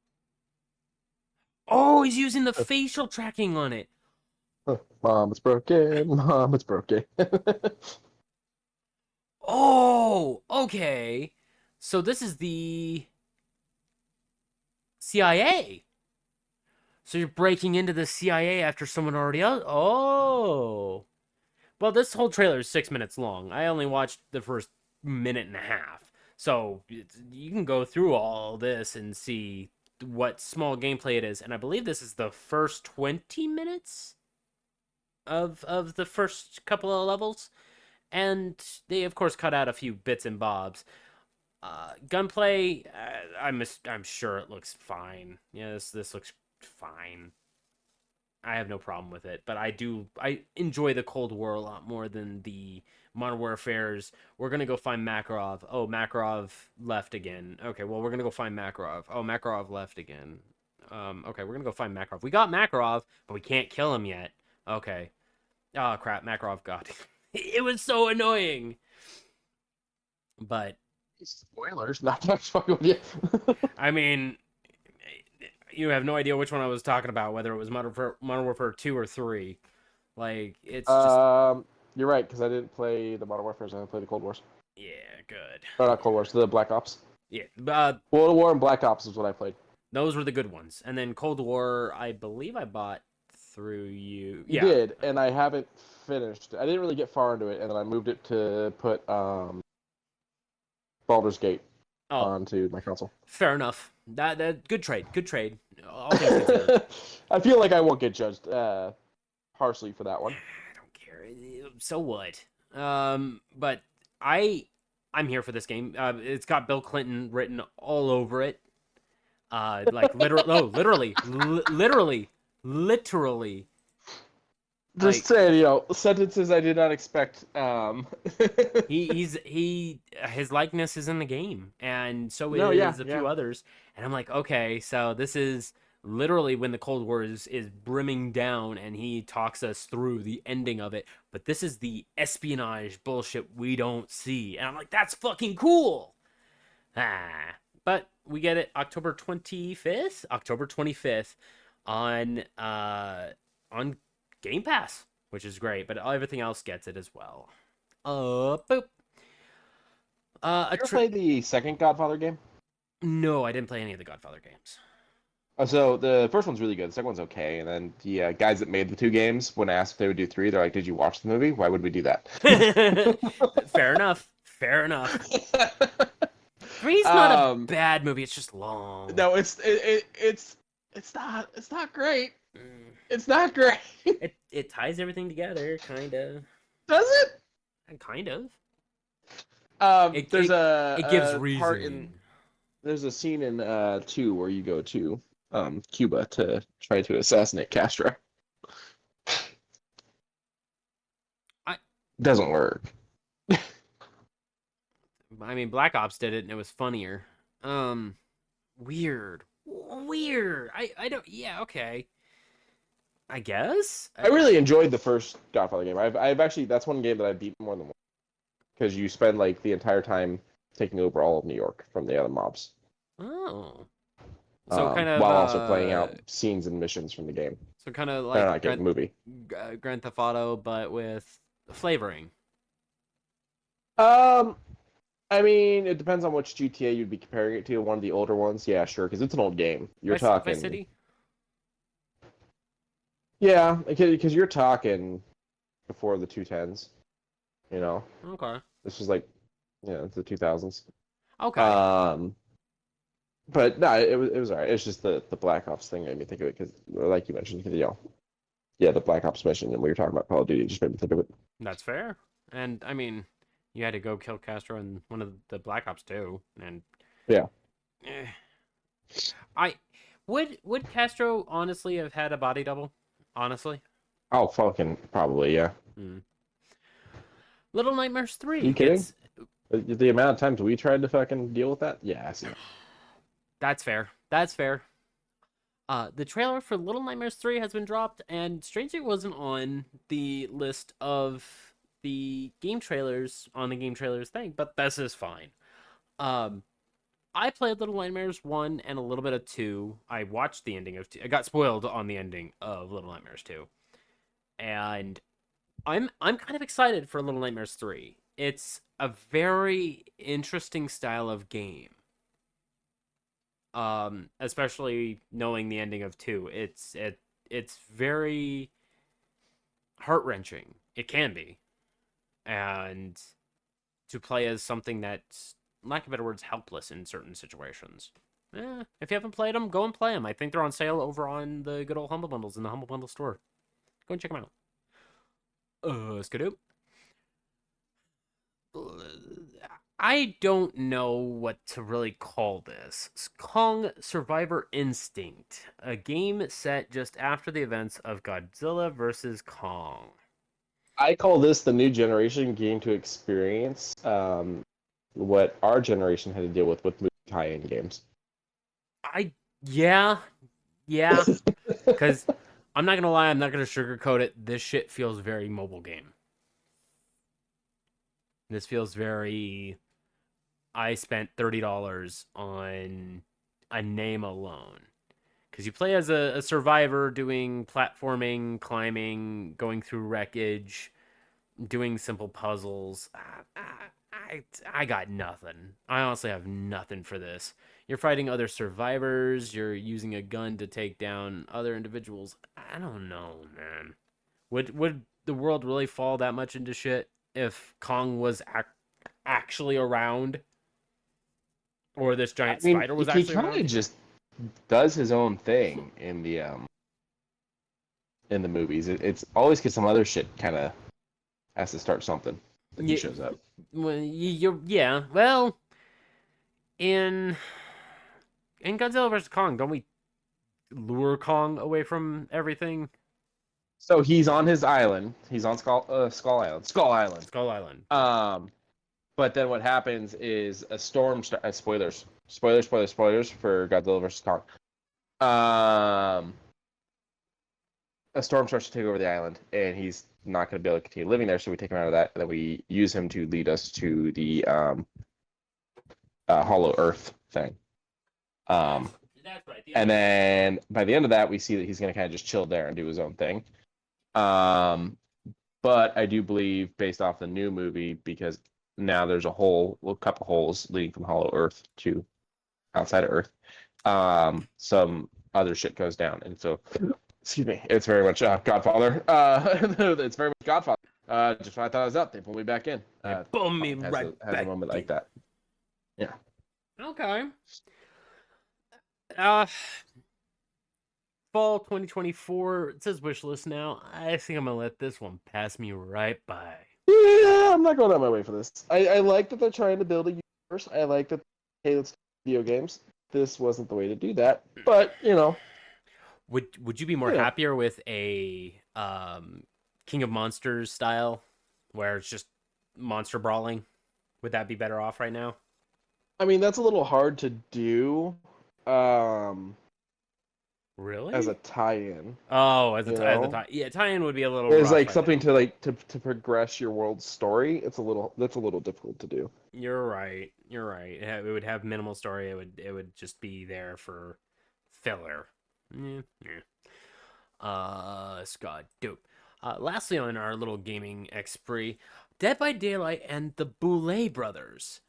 Oh, he's using the facial tracking on it. Mom, it's broken. Mom, it's broken. Oh, okay. So this is the CIA. So you're breaking into the CIA after someone already else. Oh. Well, this whole trailer is 6 minutes long. I only watched the first minute and a half. So you can go through all this and see what small gameplay it is. And I believe this is the first 20 minutes of the first couple of levels. And they, of course, cut out a few bits and bobs. Gunplay, I'm sure it looks fine. Yes, this looks fine. I have no problem with it, but I enjoy the Cold War a lot more than the Modern Warfare's. We're gonna go find Makarov. Oh, Makarov left again. Okay, well we're gonna go find Makarov. Oh, Makarov left again. Okay, we're gonna go find Makarov. We got Makarov, but we can't kill him yet. Okay. Oh crap, Makarov got it. It was so annoying. But Spoilers, not much fucking with you. I mean, you have no idea which one I was talking about, whether it was Modern Warfare 2 or 3. Like, it's just... You're right, because I didn't play the Modern Warfare, I didn't play the Cold Wars. Yeah, good. Or not Cold Wars, the Black Ops. Yeah, World War and Black Ops is what I played. those were the good ones. And then Cold War, I believe I bought through you. You did, and I haven't finished. I didn't really get far into it, and then I moved it to put Baldur's Gate onto my console. Fair enough. That good trade. Good trade. All things considered. I feel like I won't get judged harshly for that one. I don't care. So what? But I'm here for this game. It's got Bill Clinton written all over it. Like literally. Just saying, sentences I did not expect. His likeness is in the game, and so is a few others. And I'm like, okay, so this is literally when the Cold War is brimming down, and he talks us through the ending of it. But this is the espionage bullshit we don't see, and I'm like, that's fucking cool. But we get it October 25th on Game Pass, which is great, but everything else gets it as well. Boop. You ever play the second Godfather game? No, I didn't play any of the Godfather games. So the first one's really good. The second one's okay. And then the guys that made the two games, when asked if they would do three, they're like, "Did you watch the movie? Why would we do that?" Fair enough. Three's not a bad movie. It's just long. No, it's not great. It's not great. It ties everything together, kind of. Does it? Kind of. It gives reason. There's a scene in 2 where you go to Cuba to try to assassinate Castro. Doesn't work. I mean, Black Ops did it, and it was funnier. Weird. I don't. Yeah, okay. I guess. I really enjoyed the first Godfather game. I've actually, that's one game that I beat more than one, because you spend like the entire time taking over all of New York from the other mobs. Oh. So kind of while also playing out scenes and missions from the game. So kind of like a movie. Grand Theft Auto, but with flavoring. I mean, it depends on which GTA you'd be comparing it to. One of the older ones, yeah, sure, because it's an old game. You're talking. Vice City? Yeah, because you're talking before the 210s. Okay. This was like, it's the 2000s. Okay. But no, it was alright. It's just the Black Ops thing made me think of it, because, like you mentioned, the Black Ops mission, and we were talking about Call of Duty, it just made me think of it. That's fair. And I mean, you had to go kill Castro in one of the Black Ops 2, and yeah. Would Castro honestly have had a body double? Honestly? Oh, fucking probably, yeah. Little Nightmares 3. Are you kidding? The amount of times we tried to fucking deal with that? Yeah, I see. That's fair. The trailer for Little Nightmares 3 has been dropped, and strangely it wasn't on the list of the game trailers on the game trailers thing, but this is fine. I played Little Nightmares 1 and a little bit of 2. I watched the ending of 2. I got spoiled on the ending of Little Nightmares 2. And I'm kind of excited for Little Nightmares 3. it's a very interesting style of game. Especially knowing the ending of 2. It's very heart-wrenching. It can be. And to play as something that's, lack of better words, helpless in certain situations. If you haven't played them, go and play them. I think they're on sale over on the good old Humble Bundles in the Humble Bundle store. Go and check them out. Skidoo. I don't know what to really call this. Kong Survivor Instinct, a game set just after the events of Godzilla vs. Kong. I call this the new generation game to experience what our generation had to deal with movie tie-in games. Yeah, because I'm not gonna lie, I'm not gonna sugarcoat it. This shit feels very mobile game. This feels very. I spent $30 on a name alone. Because you play as a survivor doing platforming, climbing, going through wreckage, doing simple puzzles. I got nothing. I honestly have nothing for this. You're fighting other survivors. You're using a gun to take down other individuals. I don't know, man. Would the world really fall that much into shit if Kong was actually around, or this I giant mean, spider was he actually kind of around? just does his own thing in the movies. It's always because some other shit kind of has to start something. Then he Yeah, shows up. well, yeah. Well, in Godzilla vs Kong, don't we lure Kong away from everything? So he's on his island. He's on Skull Island. Skull Island. Skull Island. But then what happens is a storm. Spoilers for Godzilla vs Kong. A storm starts to take over the island, and he's not going to be able to continue living there. So we take him out of that, and then we use him to lead us to the Hollow Earth thing. That's right. And then by the end of that, we see that he's going to kind of just chill there and do his own thing. But I do believe, based off the new movie, because now there's a couple holes leading from Hollow Earth to outside of Earth, some other shit goes down, and so, excuse me, it's very much Godfather. It's very much Godfather. Just when I thought I was out, they pulled me back in. Boom me has right a back moment in. like that. Yeah. Okay. Fall 2024. It says wish list now. I think I'm gonna let this one pass me right by. Yeah, I'm not going out my way for this. I like that they're trying to build a universe. I like that, hey, let's do video games. This wasn't the way to do that, but Would you be more happier with a King of Monsters style, where it's just monster brawling? Would that be better off right now? I mean, that's a little hard to do. Really? As a tie-in. Oh, as a tie-in. Yeah, tie-in would be a little. There's rough like right something now. to progress your world's story. That's a little difficult to do. You're right. It would have minimal story. It would just be there for filler. Scott, dope. Lastly, on our little gaming spree, Dead by Daylight and the Boulay Brothers.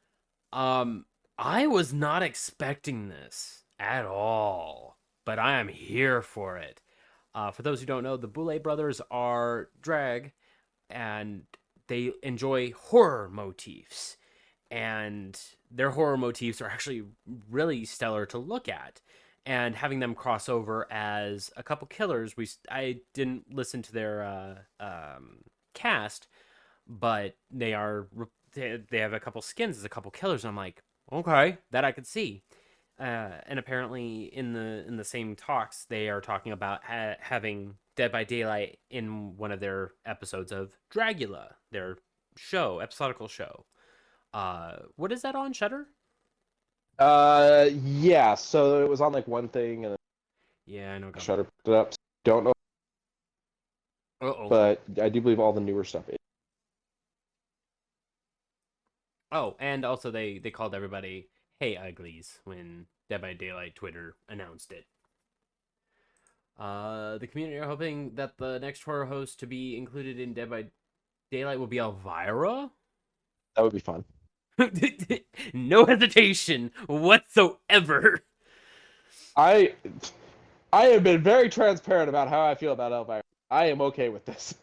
I was not expecting this at all, but I am here for it. For those who don't know, the Boulay Brothers are drag, and they enjoy horror motifs. And their horror motifs are actually really stellar to look at. And having them cross over as a couple killers, I didn't listen to their cast, but they have a couple skins as a couple killers, and I'm like, okay, that I could see. And apparently, in the same talks, they are talking about having Dead by Daylight in one of their episodes of Dragula, their episodical show. What is that on Shudder? Yeah. So it was on like one thing, and Yeah, I know. Shudder put it up. Don't know. Uh-oh. But I do believe all the newer stuff is. Oh, and also they called everybody "Hey Uglies" when Dead by Daylight Twitter announced it. The community are hoping that the next horror host to be included in Dead by Daylight will be Elvira. That would be fun. No hesitation whatsoever. I have been very transparent about how I feel about Elvira. I am okay with this.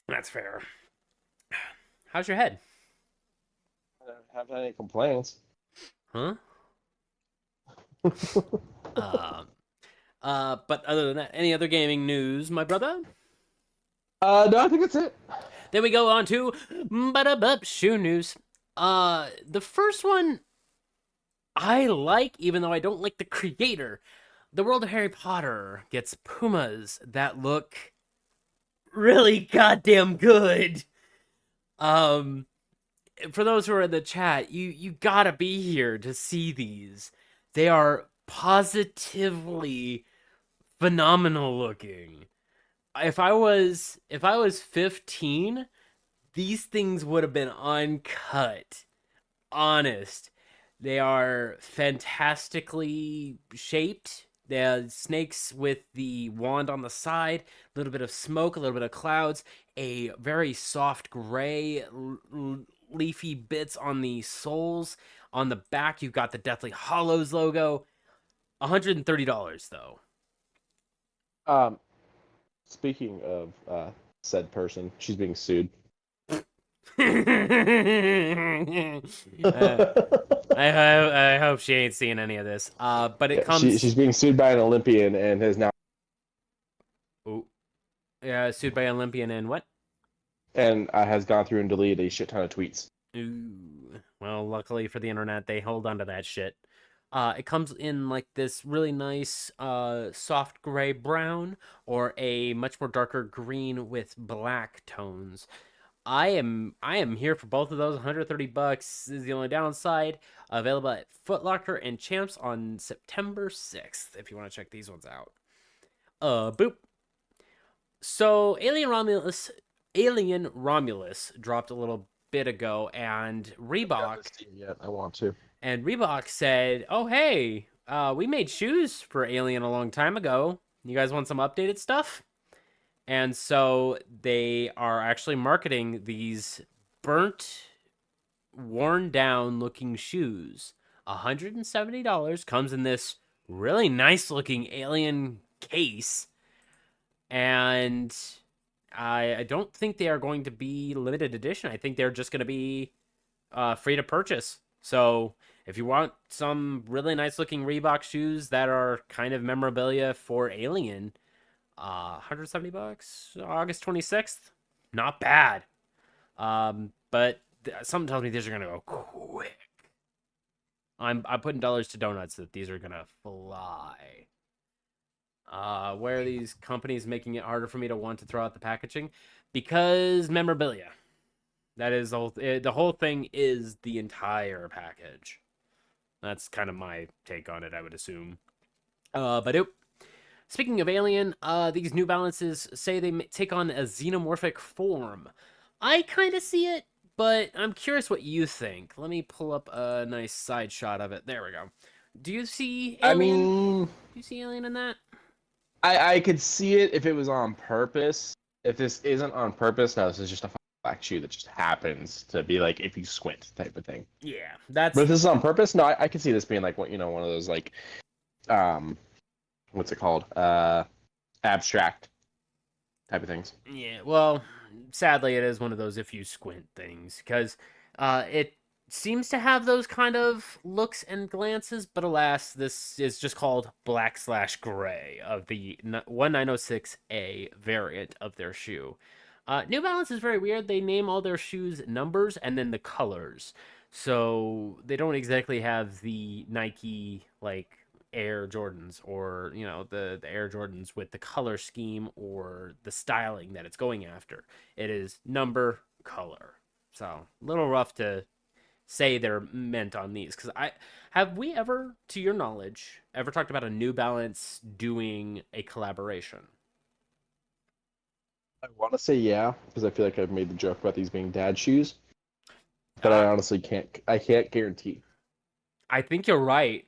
That's fair. How's your head? I don't have any complaints. Huh? Um. But other than that, any other gaming news, my brother? No, I think that's it. Then we go on to shoe news. The first one I like, even though I don't like the creator. The World of Harry Potter gets Pumas that look really goddamn good. For those who are in the chat, you gotta be here to see these. They are positively phenomenal looking. If I was 15, these things would have been uncut. Honest. They are fantastically shaped. They have snakes with the wand on the side, a little bit of smoke, a little bit of clouds, a very soft gray leafy bits on the soles. On the back, you've got the Deathly Hollows logo. $130 though. Speaking of said person, she's being sued. I hope she ain't seeing any of this. But it comes. She's being sued by an Olympian and has now. Ooh. Yeah, sued by Olympian and what? And has gone through and deleted a shit ton of tweets. Ooh. Well, luckily for the internet, they hold on to that shit. It comes in like this really nice soft gray brown or a much more darker green with black tones. I am here for both of those. $130 is the only downside. Available at Foot Locker and Champs on September 6th if you want to check these ones out. Boop. So Alien Romulus dropped a little bit ago, and Reebok. Yeah, I want to. And Reebok said, "Oh hey, we made shoes for Alien a long time ago. You guys want some updated stuff?" And so they are actually marketing these burnt, worn down looking shoes. $170 comes in this really nice looking Alien case. And I don't think they are going to be limited edition. I think they're just going to be free to purchase. So if you want some really nice looking Reebok shoes that are kind of memorabilia for Alien, $170, August 26th, not bad. But something tells me these are gonna go quick. I'm putting dollars to donuts that these are gonna fly. Where are these companies making it harder for me to want to throw out the packaging? Because memorabilia. That is the whole thing is the entire package. That's kind of my take on it, I would assume. Speaking of Alien, these New Balances say they take on a xenomorphic form. I kind of see it, but I'm curious what you think. Let me pull up a nice side shot of it. There we go. Do you see Alien? Do you see Alien in that? I could see it if it was on purpose. If this isn't on purpose, no, this is just a black shoe that just happens to be like if you squint type of thing. Yeah, that's. But if this is on purpose, no, I could see this being like one of those like, what's it called? Abstract type of things. Yeah, well, sadly, it is one of those if you squint things because it seems to have those kind of looks and glances, but alas, this is just called black/gray of the 1906A variant of their shoe. New Balance is very weird. They name all their shoes numbers and then the colors. So they don't exactly have the Nike like Air Jordans or, the Air Jordans with the color scheme or the styling that it's going after. It is number, color. So a little rough to say they're meant on these, because have we ever, to your knowledge, ever talked about a New Balance doing a collaboration? I want to say yeah, because I feel like I've made the joke about these being dad shoes, but I honestly can't. I can't guarantee. I think you're right.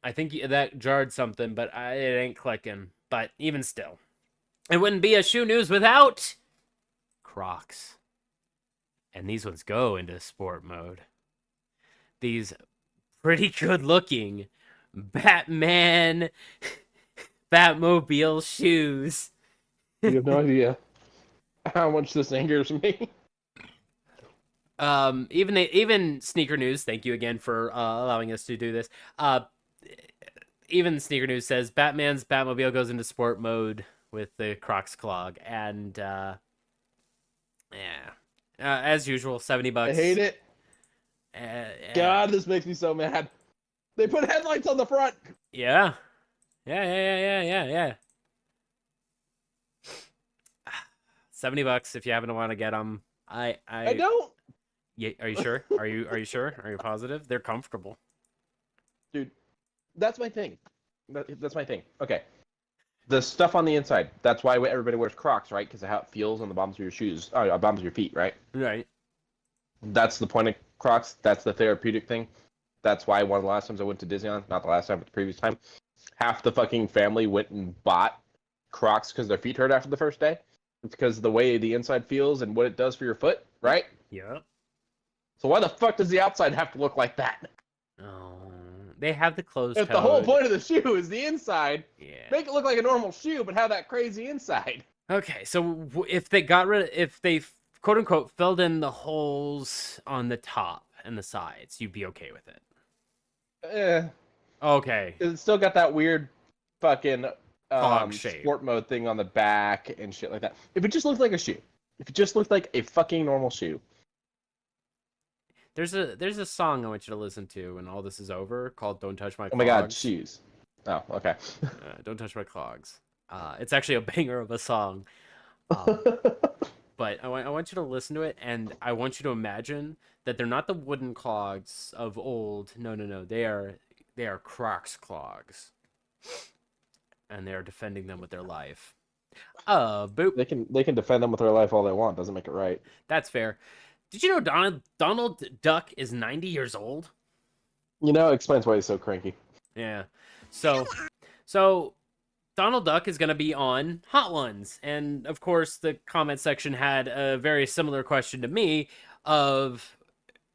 I think that jarred something, but it ain't clicking. But even still, it wouldn't be a shoe news without Crocs. and these ones go into sport mode. These pretty good looking Batman Batmobile shoes. You have no idea how much this angers me. Even Sneaker News, thank you again for allowing us to do this. Even Sneaker News says Batman's Batmobile goes into sport mode with the Crocs clog, and as usual, $70. I hate it. God, this makes me so mad. They put headlights on the front. Yeah. Yeah. $70 if you happen to want to get them. I don't. Yeah, are you sure? Are you sure? Are you positive? They're comfortable. Dude, that's my thing. That's my thing. Okay. The stuff on the inside, that's why everybody wears Crocs, right? Because of how it feels on the bottoms of your shoes, bottoms of your feet, right? Right. That's the point of Crocs. That's the therapeutic thing. That's why one of the last times I went to Disneyland, not the last time, but the previous time, half the fucking family went and bought Crocs because their feet hurt after the first day. It's because of the way the inside feels and what it does for your foot, right? Yeah. So why the fuck does the outside have to look like that? Oh, they have the closed If the whole point of the shoe is the inside, yeah. make it look like a normal shoe, but have that crazy inside. Okay, so if they quote unquote filled in the holes on the top and the sides, you'd be okay with it. Okay. It's still got that weird fucking shape. sport mode thing on the back and shit like that. If it just looked like a shoe, if it just looked like a fucking normal shoe. There's a song I want you to listen to when all this is over called "Don't Touch My Clogs." Oh my god, shoes. Oh, okay. Don't touch my clogs. It's actually a banger of a song. But I want you to listen to it, and I want you to imagine that they're not the wooden clogs of old. No. They are Crocs clogs, and they are defending them with their life. Boop. They can defend them with their life all they want. Doesn't make it right. That's fair. Did you know Donald Duck is 90 years old? You know, it explains why he's so cranky. Yeah. So Donald Duck is going to be on Hot Ones. And of course, the comment section had a very similar question to me of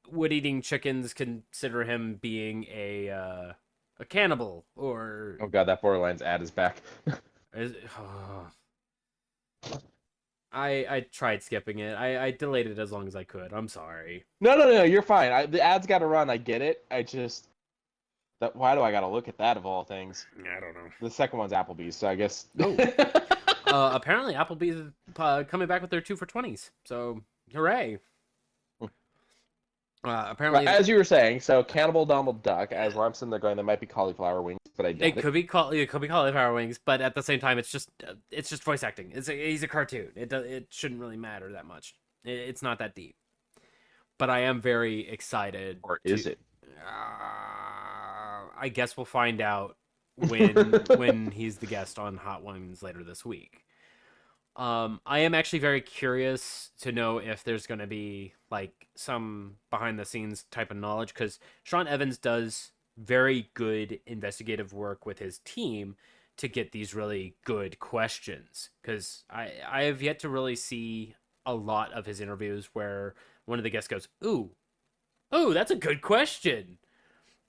would eating chickens consider him being a cannibal or... Oh god, that Borderlands ad is back. I tried skipping it. I delayed it as long as I could. I'm sorry. No, you're fine. The ad's got to run. I get it. Why do I got to look at that of all things? I don't know. The second one's Applebee's, so I guess. Apparently Applebee's is coming back with their 2 for $20s. So hooray! Apparently, as you were saying, so Cannibal Donald Duck. As I'm sitting there going, there might be cauliflower wings, but I doubt it. Could be cauliflower wings, but at the same time, it's just voice acting. He's a cartoon. It shouldn't really matter that much. It's not that deep. But I am very excited. Or is it? I guess we'll find out when he's the guest on Hot Ones later this week. I am actually very curious to know if there's going to be like some behind the scenes type of knowledge, because Sean Evans does very good investigative work with his team to get these really good questions, because I have yet to really see a lot of his interviews where one of the guests goes, ooh, that's a good question,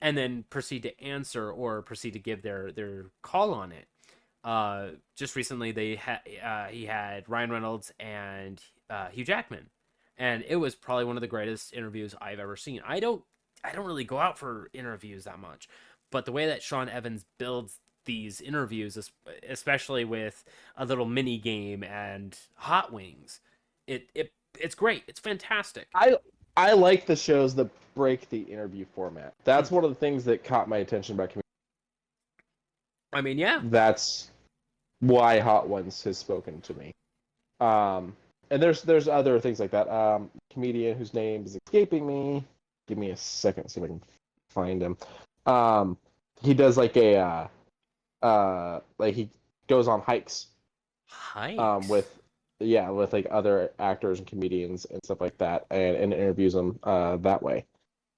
and then proceed to answer or proceed to give their call on it. Just recently he had Ryan Reynolds and Hugh Jackman, and it was probably one of the greatest interviews I've ever seen. I don't really go out for interviews that much, but the way that Sean Evans builds these interviews, especially with a little mini game and hot wings, it's great. It's fantastic. I like the shows that break the interview format. That's one of the things that caught my attention about community. I mean, yeah. That's why Hot Ones has spoken to me. And there's other things like that. Comedian whose name is escaping me. Give me a second, see if I can find him. He does like he goes on hikes. Hikes? With like other actors and comedians and stuff like that, and interviews them that way.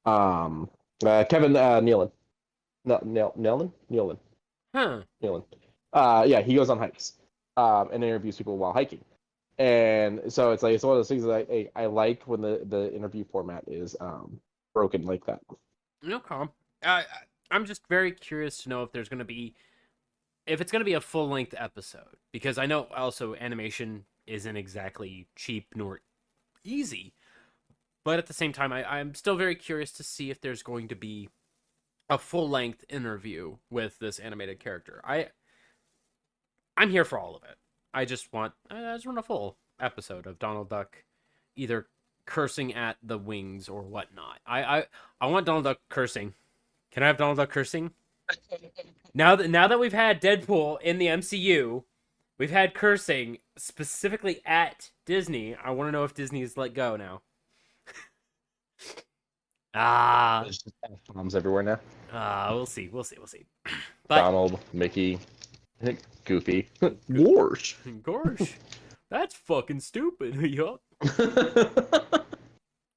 Kevin Nealon. Nealon. Huh. Nealon. Yeah, he goes on hikes and interviews people while hiking. And so it's like it's one of those things that I like when the interview format is broken like that. No problem. I'm just very curious to know if there's going to be if it's going to be a full length episode, because I know also animation isn't exactly cheap nor easy, but at the same time, I'm still very curious to see if there's going to be a full length interview with this animated character. I'm here for all of it. I just want a full episode of Donald Duck, either cursing at the wings or whatnot. I want Donald Duck cursing. Can I have Donald Duck cursing? Now that we've had Deadpool in the MCU, we've had cursing specifically at Disney. I want to know if Disney's let go now. There's just F-bombs everywhere now. We'll see. But Donald, Mickey, I think Goofy, Gorsh. Gorsh, that's fucking stupid. Yup. Okay.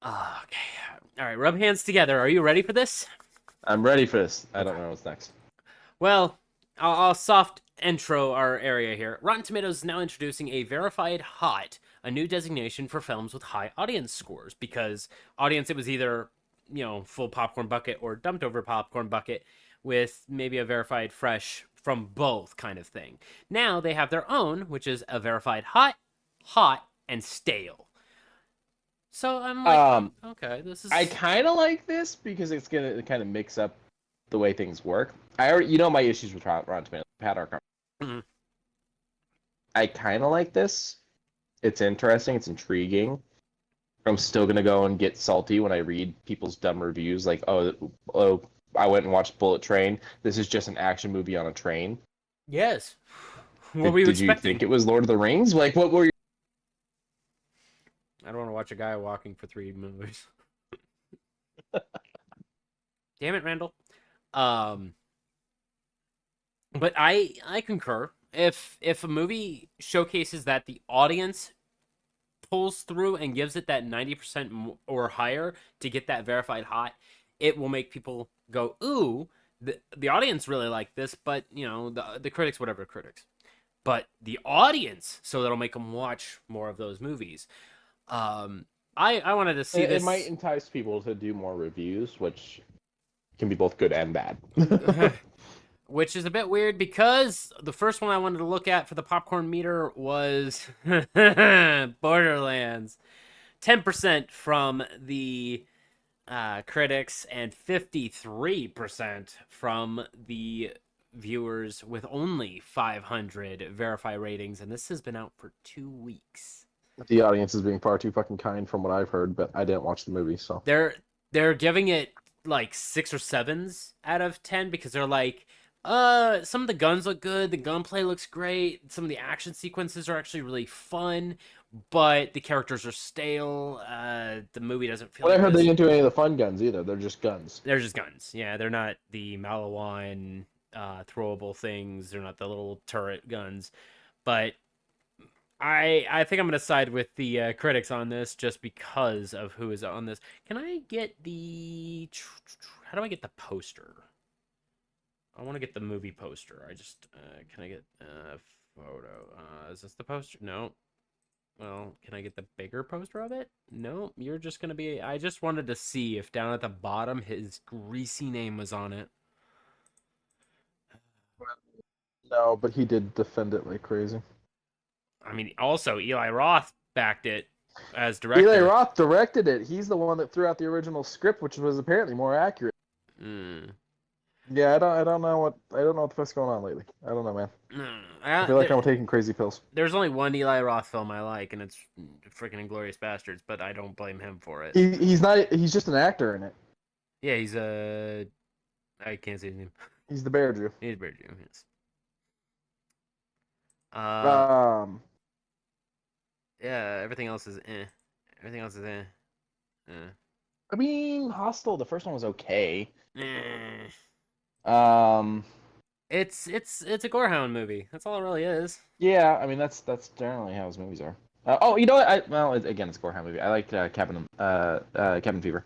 All right. Rub hands together. Are you ready for this? I'm ready for this. I don't know what's next. Well, I'll soft intro our area here. Rotten Tomatoes is now introducing a verified hot, a new designation for films with high audience scores, because audience, it was either, full popcorn bucket or dumped over popcorn bucket with maybe a verified fresh from both kind of thing. Now they have their own, which is a verified hot, and stale. So I'm like, okay, this is... I kind of like this because it's gonna kind of mix up the way things work. I already, my issues with Rotten Tomatoes. Pat our Mhm. I kind of like this. It's interesting. It's intriguing. I'm still gonna go and get salty when I read people's dumb reviews, like, oh, I went and watched Bullet Train. This is just an action movie on a train. Yes. What were you Did you expecting? think it was Lord of the Rings? Like, what were you? I don't want to watch a guy walking for 3 movies. Damn it, Randall. But I concur. If a movie showcases that the audience pulls through and gives it that 90% or higher to get that verified hot, it will make people go, ooh, the audience really like this, but the critics, whatever critics, but the audience, so that'll make them watch more of those movies. I wanted to see this. It might entice people to do more reviews, which can be both good and bad. Which is a bit weird because the first one I wanted to look at for the popcorn meter was Borderlands. 10% from the critics and 53% from the viewers, with only 500 verify ratings, and this has been out for 2 weeks. The audience is being far too fucking kind from what I've heard, but I didn't watch the movie, so. They're giving it like 6 or 7s out of 10 because they're like, some of the guns look good, the gunplay looks great, some of the action sequences are actually really fun, but the characters are stale. The movie doesn't feel. Well, like I heard this. they didn't do any of the fun guns either. They're just guns. They're just guns. Yeah, they're not the Malawan throwable things. They're not the little turret guns. But I think I'm gonna side with the critics on this just because of who is on this. Can I get the? How do I get the poster? I want to get the movie poster. Can I get a photo? Is this the poster? No. Well, can I get the bigger poster of it? No, you're just going to be... I just wanted to see if down at the bottom his greasy name was on it. No, but he did defend it like crazy. I mean, also, Eli Roth backed it as director. Eli Roth directed it. He's the one that threw out the original script, which was apparently more accurate. Yeah, I don't know what the fuck's going on lately. I don't know, man. I feel like I'm taking crazy pills. There's only one Eli Roth film I like, and it's freaking Inglourious Bastards, but I don't blame him for it. He's just an actor in it. Yeah, he's I can't say his name. He's the Bear Jew. He's Bear Jew, yes. Yeah, everything else is eh. Everything else is eh. I mean, Hostel, the first one was okay. Eh. It's a Gorehound movie. That's all it really is. Yeah, I mean that's generally how his movies are. Oh, you know what? Again, it's a Gorehound movie. I like Cabin Fever.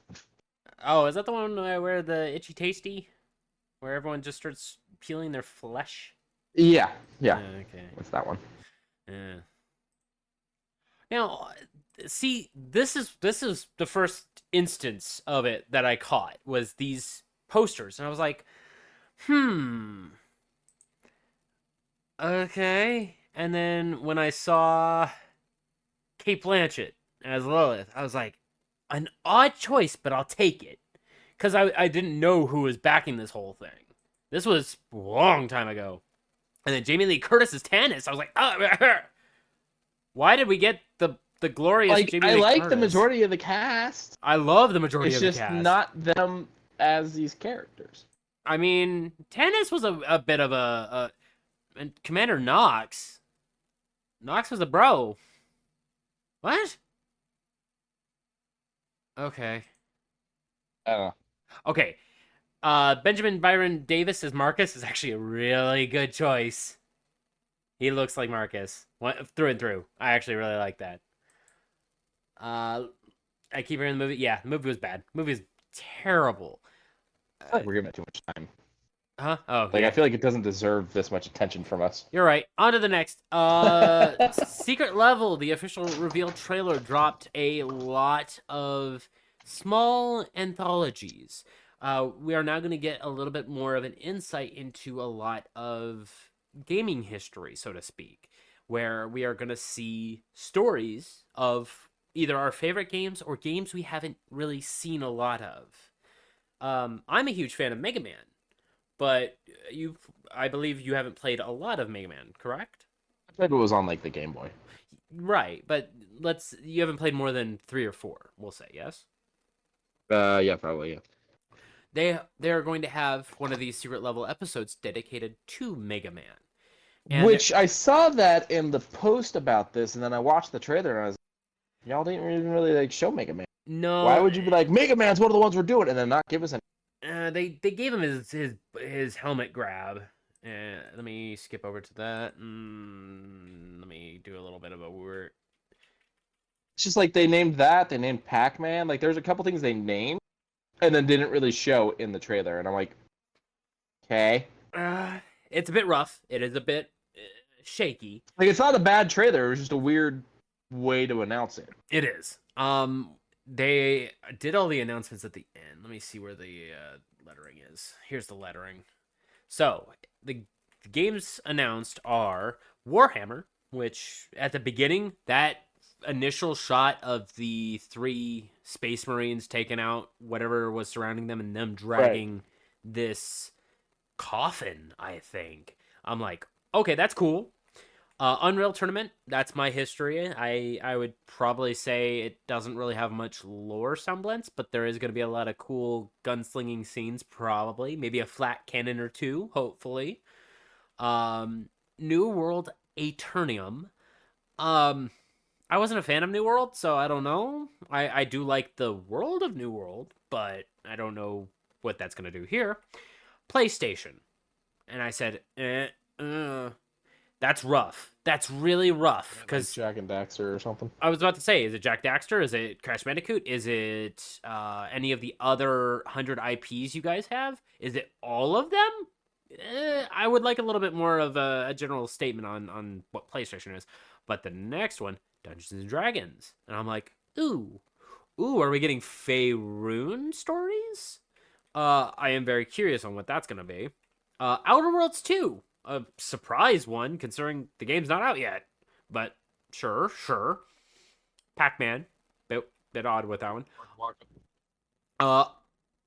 Oh, is that the one where the Itchy Tasty, where everyone just starts peeling their flesh? Yeah. Okay. What's that one? Yeah. See, this is the first instance of it that I caught was these posters, and I was like, okay. And then when I saw Kate Blanchett as Lilith, I was like, an odd choice, but I'll take it. Because I didn't know who was backing this whole thing. This was a long time ago. And then Jamie Lee Curtis is Tannis. I was like, oh, why did we get the glorious Jamie Lee like Curtis? the majority of the cast. I love the majority It's of the just cast. not them as these characters. I mean, Tannis was a bit of and Commander Knox. Knox was a bro. What? Okay. I don't know. Okay. Benjamin Byron Davis as Marcus is actually a really good choice. He looks like Marcus through and through. I actually really like that. I keep hearing the movie. Yeah, the movie was bad. The movie is terrible. I feel like we're giving it too much time. Huh? Oh, Like yeah. I feel like it doesn't deserve this much attention from us. You're right. On to the next. Secret Level, the official reveal trailer, dropped a lot of small anthologies. We are now going to get a little bit more of an insight into a lot of gaming history, so to speak, where we are going to see stories of either our favorite games or games we haven't really seen a lot of. I'm a huge fan of Mega Man. But I believe you haven't played a lot of Mega Man, correct? I played what was on like the Game Boy. Right, but you haven't played more than 3 or 4, we'll say, yes? Yeah, probably, yeah. They are going to have one of these secret level episodes dedicated to Mega Man. And Which I saw that in the post about this, and then I watched the trailer, and I was like, y'all didn't even really like show Mega Man. no, Why would you be like, Mega Man's one of the ones we're doing, and then not give us any? they gave him his helmet grab. Let me skip over to that. Let me do a little bit of a word. It's just like they named that, they named Pac-Man. Like there's a couple things they named, and then didn't really show in the trailer, and I'm like, okay. It's a bit rough. It is a bit shaky. Like it's not a bad trailer. It was just a weird way to announce it. It is. They did all the announcements at the end. Let me see where the lettering is. Here's the lettering. So the games announced are Warhammer, which at the beginning, that initial shot of the 3 Space Marines taking out whatever was surrounding them and them dragging this coffin, I think. I'm like, okay, that's cool. Unreal Tournament, that's my history. I would probably say it doesn't really have much lore semblance, but there is going to be a lot of cool gunslinging scenes, probably. Maybe a flat cannon or 2, hopefully. New World Aeternium. I wasn't a fan of New World, so I don't know. I do like the world of New World, but I don't know what that's going to do here. PlayStation. And I said, that's rough. That's really rough. Because Jack and Daxter or something. I was about to say, is it Jack Daxter? Is it Crash Bandicoot? Is it any of the other 100 IPs you guys have? Is it all of them? I would like a little bit more of a general statement on what PlayStation is. But the next one, Dungeons and Dragons. And I'm like, ooh, are we getting Faerun stories? I am very curious on what that's going to be. Outer Worlds 2. A surprise one, considering the game's not out yet. But sure. Pac-Man. Bit odd with that one.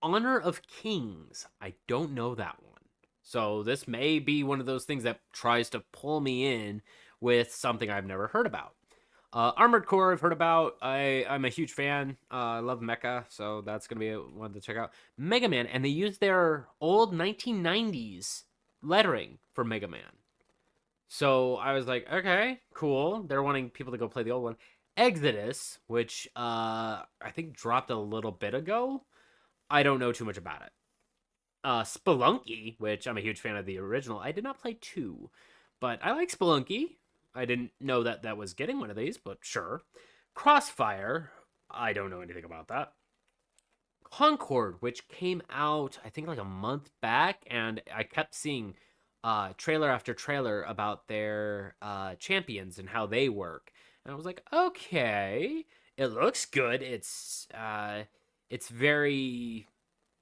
Honor of Kings. I don't know that one. So this may be one of those things that tries to pull me in with something I've never heard about. Armored Core I've heard about. I'm a huge fan. I love Mecha, so that's going to be one to check out. Mega Man, and they use their old 1990s lettering for Mega Man. So I was like, okay, cool. They're wanting people to go play the old one. Exodus, which I think dropped a little bit ago. I don't know too much about it. Spelunky, which I'm a huge fan of the original. I did not play 2, but I like Spelunky. I didn't know that was getting one of these, but sure. Crossfire, I don't know anything about that. Concord, which came out, I think, like a month back, and I kept seeing trailer after trailer about their champions and how they work. And I was like, okay, it looks good. It's very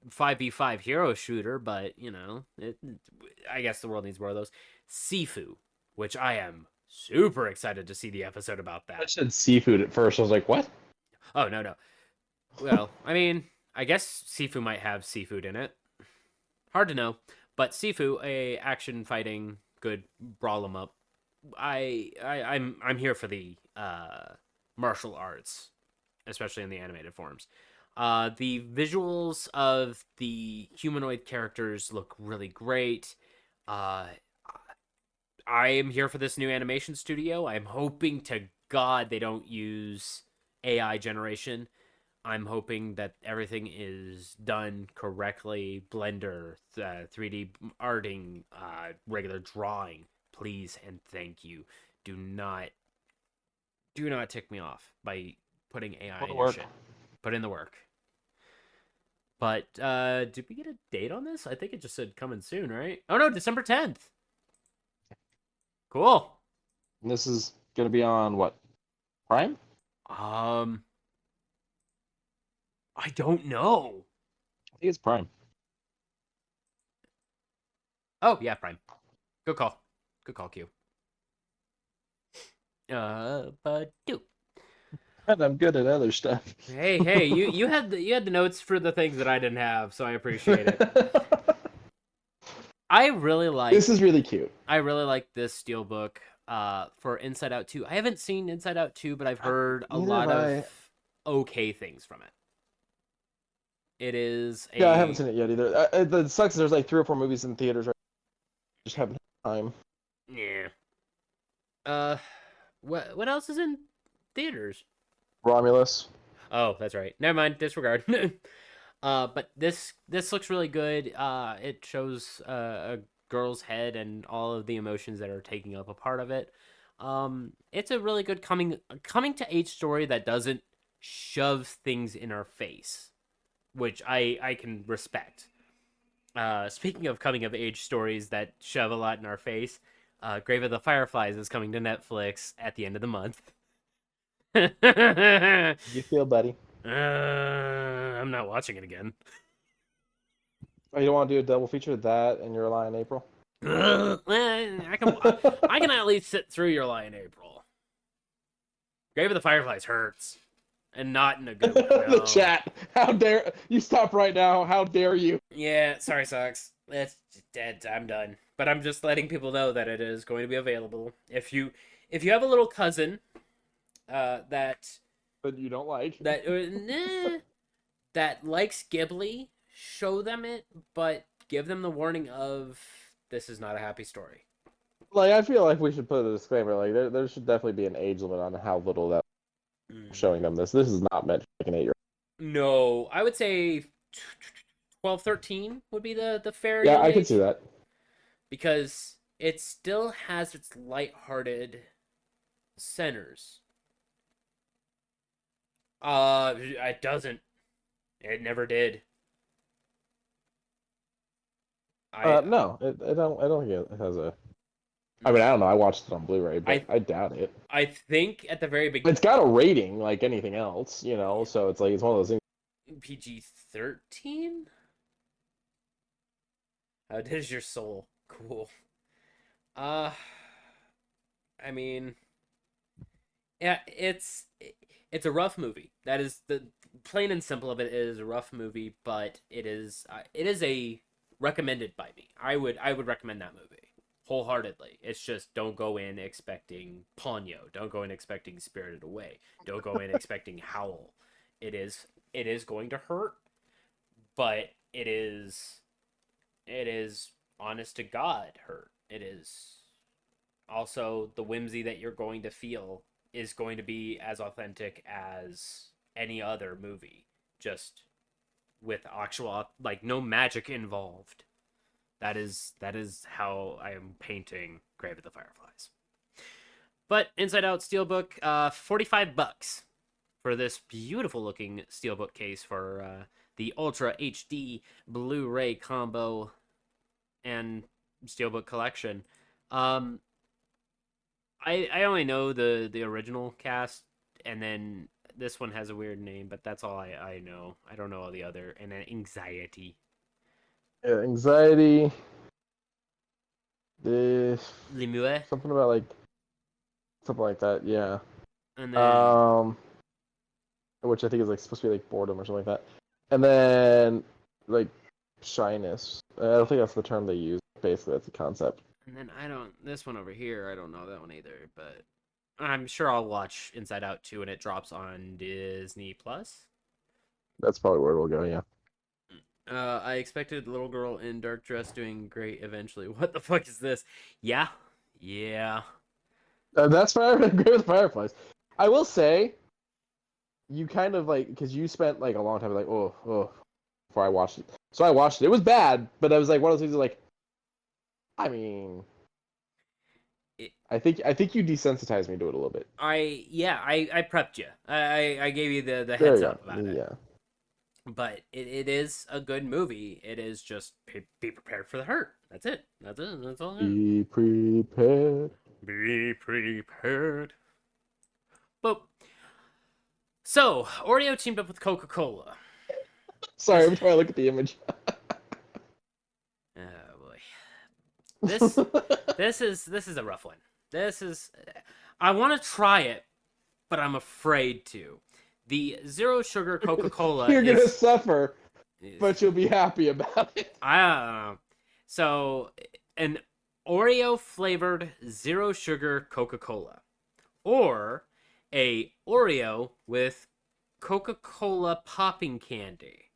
5v5 hero shooter, but you know, I guess the world needs more of those. Sifu, which I am super excited to see the episode about I that. said seafood at first. I was like, what? Oh no. Well, I mean, I guess Sifu might have seafood in it. Hard to know, but Sifu, a action fighting good brawl 'em up. I'm here for the martial arts, especially in the animated forms. The visuals of the humanoid characters look really great. Uh, I am here for this new animation studio. I'm hoping to God they don't use AI generation. I'm hoping that everything is done correctly. Blender, 3D arting, regular drawing. Please and thank you. Do not tick me off by putting AI Put in the your work. shit. Put in the work. But did we get a date on this? I think it just said coming soon, right? Oh no, December 10th. Cool. And this is gonna be on what? Prime? I don't know. I think it's Prime. Oh yeah, Prime. Good call. Good call, Q. But do. And I'm good at other stuff. Hey, you had the notes for the things that I didn't have, so I appreciate it. I really like This is really cute. I really like this steelbook for Inside Out 2. I haven't seen Inside Out 2, but I've heard a Neither lot have of okay things from it. It is Yeah, I haven't seen it yet either. It sucks. There's like 3 or 4 movies in theaters right now. Just haven't had time. Yeah. What else is in theaters? Romulus. Oh, that's right. Never mind. Disregard. But this looks really good. It shows a girl's head and all of the emotions that are taking up a part of it. It's a really good coming to age story that doesn't shove things in our face, which I can respect. Speaking of coming of age stories that shove a lot in our face, Grave of the Fireflies is coming to Netflix at the end of the month. You feel, buddy? I'm not watching it again. Oh, you don't want to do a double feature of that and Your Lie in April? I can at least sit through Your Lie in April. Grave of the Fireflies hurts, and not in a good way. The No. chat. How dare you stop right now? How dare you? Yeah, sorry, Socks. It's dead. I'm done. But I'm just letting people know that it is going to be available. If you have a little cousin, that But you don't like. that likes Ghibli, show them it, but give them the warning of this is not a happy story. Like, I feel like we should put a disclaimer. Like, there should definitely be an age limit on how little that showing them this. This is not meant for like an 8-year-old. No, I would say 12, 13 would be the fair Yeah, young I can age, see that. because it still has its lighthearted centers. It doesn't. It never did. No, I don't think it has a. I mean, I don't know. I watched it on Blu-ray, but I doubt it. I think at the very beginning, It's got a rating like anything else, you know. So it's like it's one of those things. PG-13. How does your soul? Cool. I mean, yeah, it's a rough movie. That is the plain and simple of it. It is a rough movie, but it is a recommended by me. I would recommend that movie wholeheartedly. It's just don't go in expecting Ponyo. Don't go in expecting Spirited Away. Don't go in expecting Howl. It is going to hurt, but it is honest to God hurt. It is also the whimsy that you're going to feel is going to be as authentic as any other movie, just with actual, like, no magic involved. That is how I am painting Grave of the Fireflies. But Inside Out Steelbook, $45 for this beautiful looking Steelbook case for the Ultra HD Blu-ray combo and Steelbook collection. I only know the original cast, and then this one has a weird name, but that's all I know. I don't know all the other. And then Anxiety. Yeah, anxiety. The Limue. something about like something like that. Yeah. And then Which I think is like supposed to be like boredom or something like that. And then like shyness. I don't think that's the term they use. Basically, that's the concept. I don't this one over here, I don't know that one either, but I'm sure I'll watch Inside Out 2 when it drops on Disney Plus. That's probably where it'll go. Yeah. I expected little girl in dark dress doing great eventually. What the fuck is this? Yeah. Yeah. That's fire. I agree with Fireflies. I will say, you kind of like because you spent like a long time like before I watched it. So I watched it. It was bad, but I was like one of those things like, I mean, It, I think you desensitized me to it a little bit. I prepped you. I gave you the There heads you up go. about it. Yeah. But it is a good movie. It is just be prepared for the hurt. That's it. That's it. That's all. Be prepared. Be prepared. But so Oreo teamed up with Coca-Cola. Sorry, every time I look at the image. Oh boy. This is a rough one. I want to try it, but I'm afraid to. The zero sugar Coca-Cola You're gonna suffer, but you'll be happy about it. I don't know. So an Oreo flavored zero sugar Coca-Cola, or a Oreo with Coca-Cola popping candy.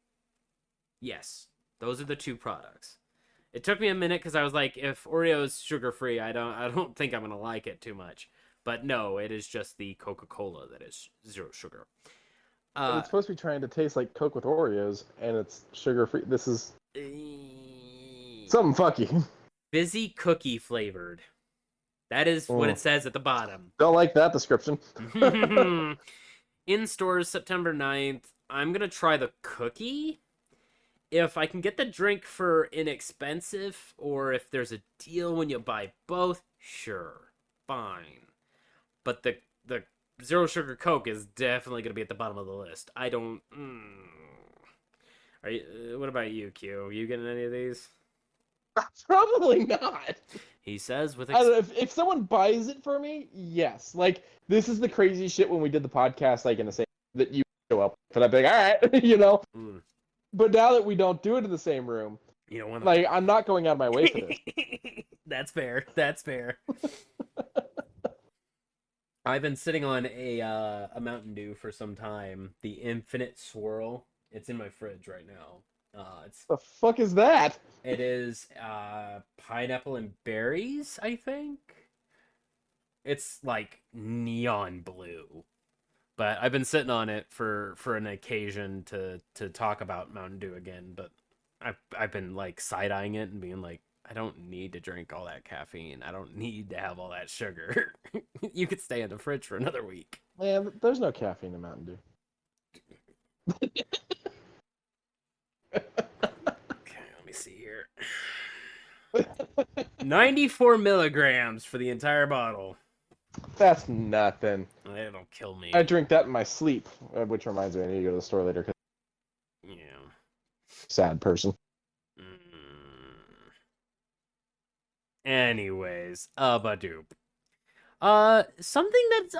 Yes, those are the two products. It took me a minute because I was like, if Oreo is sugar free, I don't think I'm gonna like it too much. But no, it is just the Coca-Cola that is zero sugar. But it's supposed to be trying to taste like Coke with Oreos, and it's sugar free. This is something fucky. Fizzy cookie flavored. That is what it says at the bottom. Don't like that description. In stores September 9th. I'm going to try the cookie. If I can get the drink for inexpensive, or if there's a deal when you buy both, sure. Fine. But the zero sugar Coke is definitely going to be at the bottom of the list. I don't... Are you, what about you, Q? You getting any of these? Probably not. He says with... I don't know, if someone buys it for me, yes. Like, this is the crazy shit when we did the podcast, like, in the same... That you show up. But I'd be like, alright, you know? But now that we don't do it in the same room, you don't want to... Like, I'm not going out of my way for this. That's fair. That's fair. I've been sitting on a Mountain Dew for some time. The Infinite Swirl. It's in my fridge right now. It's The fuck is that? It is pineapple and berries, I think. It's like neon blue. But I've been sitting on it for an occasion to talk about Mountain Dew again. But I've been like side-eyeing it and being like, I don't need to drink all that caffeine. I don't need to have all that sugar. You could stay in the fridge for another week. Man, there's no caffeine in Mountain Dew. Okay, let me see here. 94 milligrams for the entire bottle. That's nothing. It'll kill me. I drink that in my sleep, which reminds me I need to go to the store later. Yeah. Sad person. Anyways, Badoop. Something that's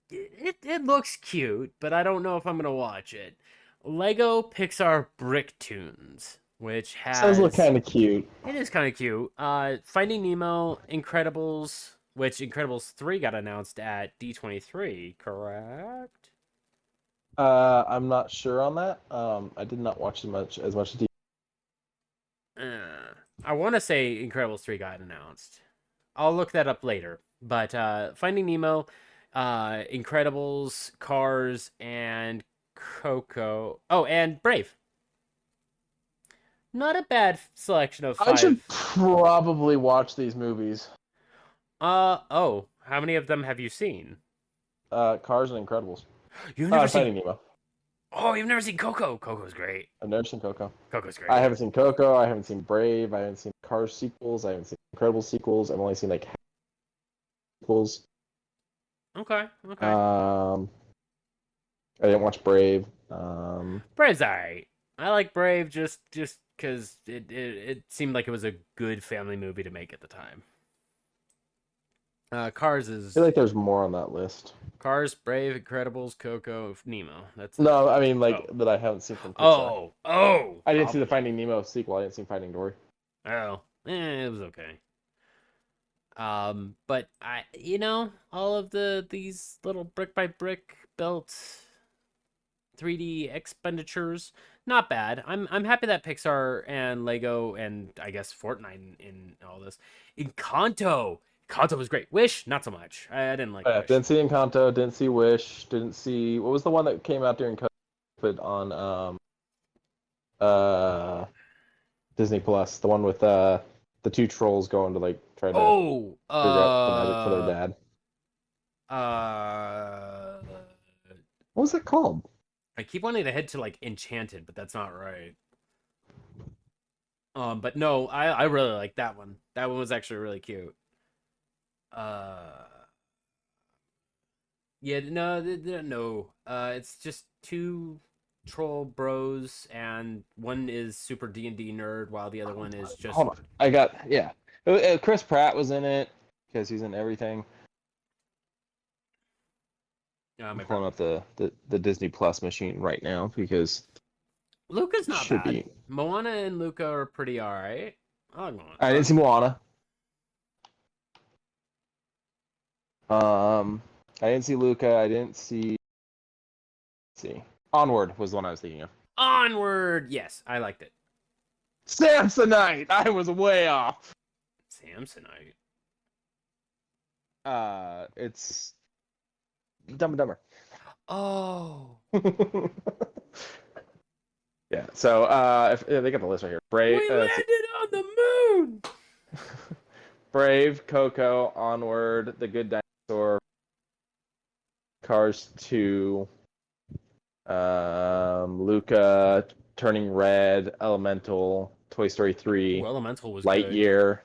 it looks cute, but I don't know if I'm gonna watch it. Lego Pixar Brick Tunes, which has Sounds look kind of cute. It is kind of cute. Finding Nemo, Incredibles, which Incredibles 3 got announced at D23, correct? I'm not sure on that. I did not watch as much as I want to say Incredibles 3 got announced. I'll look that up later. But Finding Nemo, Incredibles, Cars, and Coco. Oh, and Brave. Not a bad selection of 5. I should probably watch these movies. How many of them have you seen? Cars and Incredibles. You've never seen Finding Nemo. Oh, you've never seen Coco. Coco's great. I've never seen Coco. Coco's great. I haven't seen Coco. I haven't seen Brave. I haven't seen Cars sequels. I haven't seen Incredibles sequels. I've only seen like sequels. Okay. Okay. I didn't watch Brave. Brave's alright. I like Brave just because it seemed like it was a good family movie to make at the time. Cars I is feel like there's more on that list. Cars, Brave, Incredibles, Coco, Nemo. That's it. No, I mean like Oh. that I haven't seen from Pixar. Oh. I didn't see the Probably. Finding Nemo sequel. I didn't see Finding Dory. Oh. It was okay. But all of these little brick by brick built 3D expenditures, not bad. I'm happy that Pixar and Lego and I guess Fortnite in all this. Encanto was great. Wish, not so much. I didn't like Wish. Didn't see Encanto. Didn't see Wish. Didn't see what was the one that came out during COVID on uh Disney Plus. The one with the two trolls going to like try to Oh, figure out the magic for their dad. uh, What was it called? I keep wanting to head to like Enchanted, but that's not right. But no, I really like that one. That one was actually really cute. Uh, yeah, no, no. It's just two troll bros, and one is super D&D nerd, while the other one is just. Hold on. Chris Pratt was in it because he's in everything. I'm pulling up the Disney Plus machine right now because Luca's not should bad. be. Moana and Luca are pretty alright. I didn't see Moana. I didn't see Luca. I didn't see. Let's see. Onward was the one I was thinking of. Onward! Yes, I liked it. Samsonite! I was way off. Samsonite. It's Dumb and Dumber. Oh. Yeah. So, they got the list right here. Brave. We landed on the moon! Brave, Coco, Onward, The Good Dinosaur, Cars 2, Luca, Turning Red, Elemental, Toy Story 3, Elemental was Lightyear.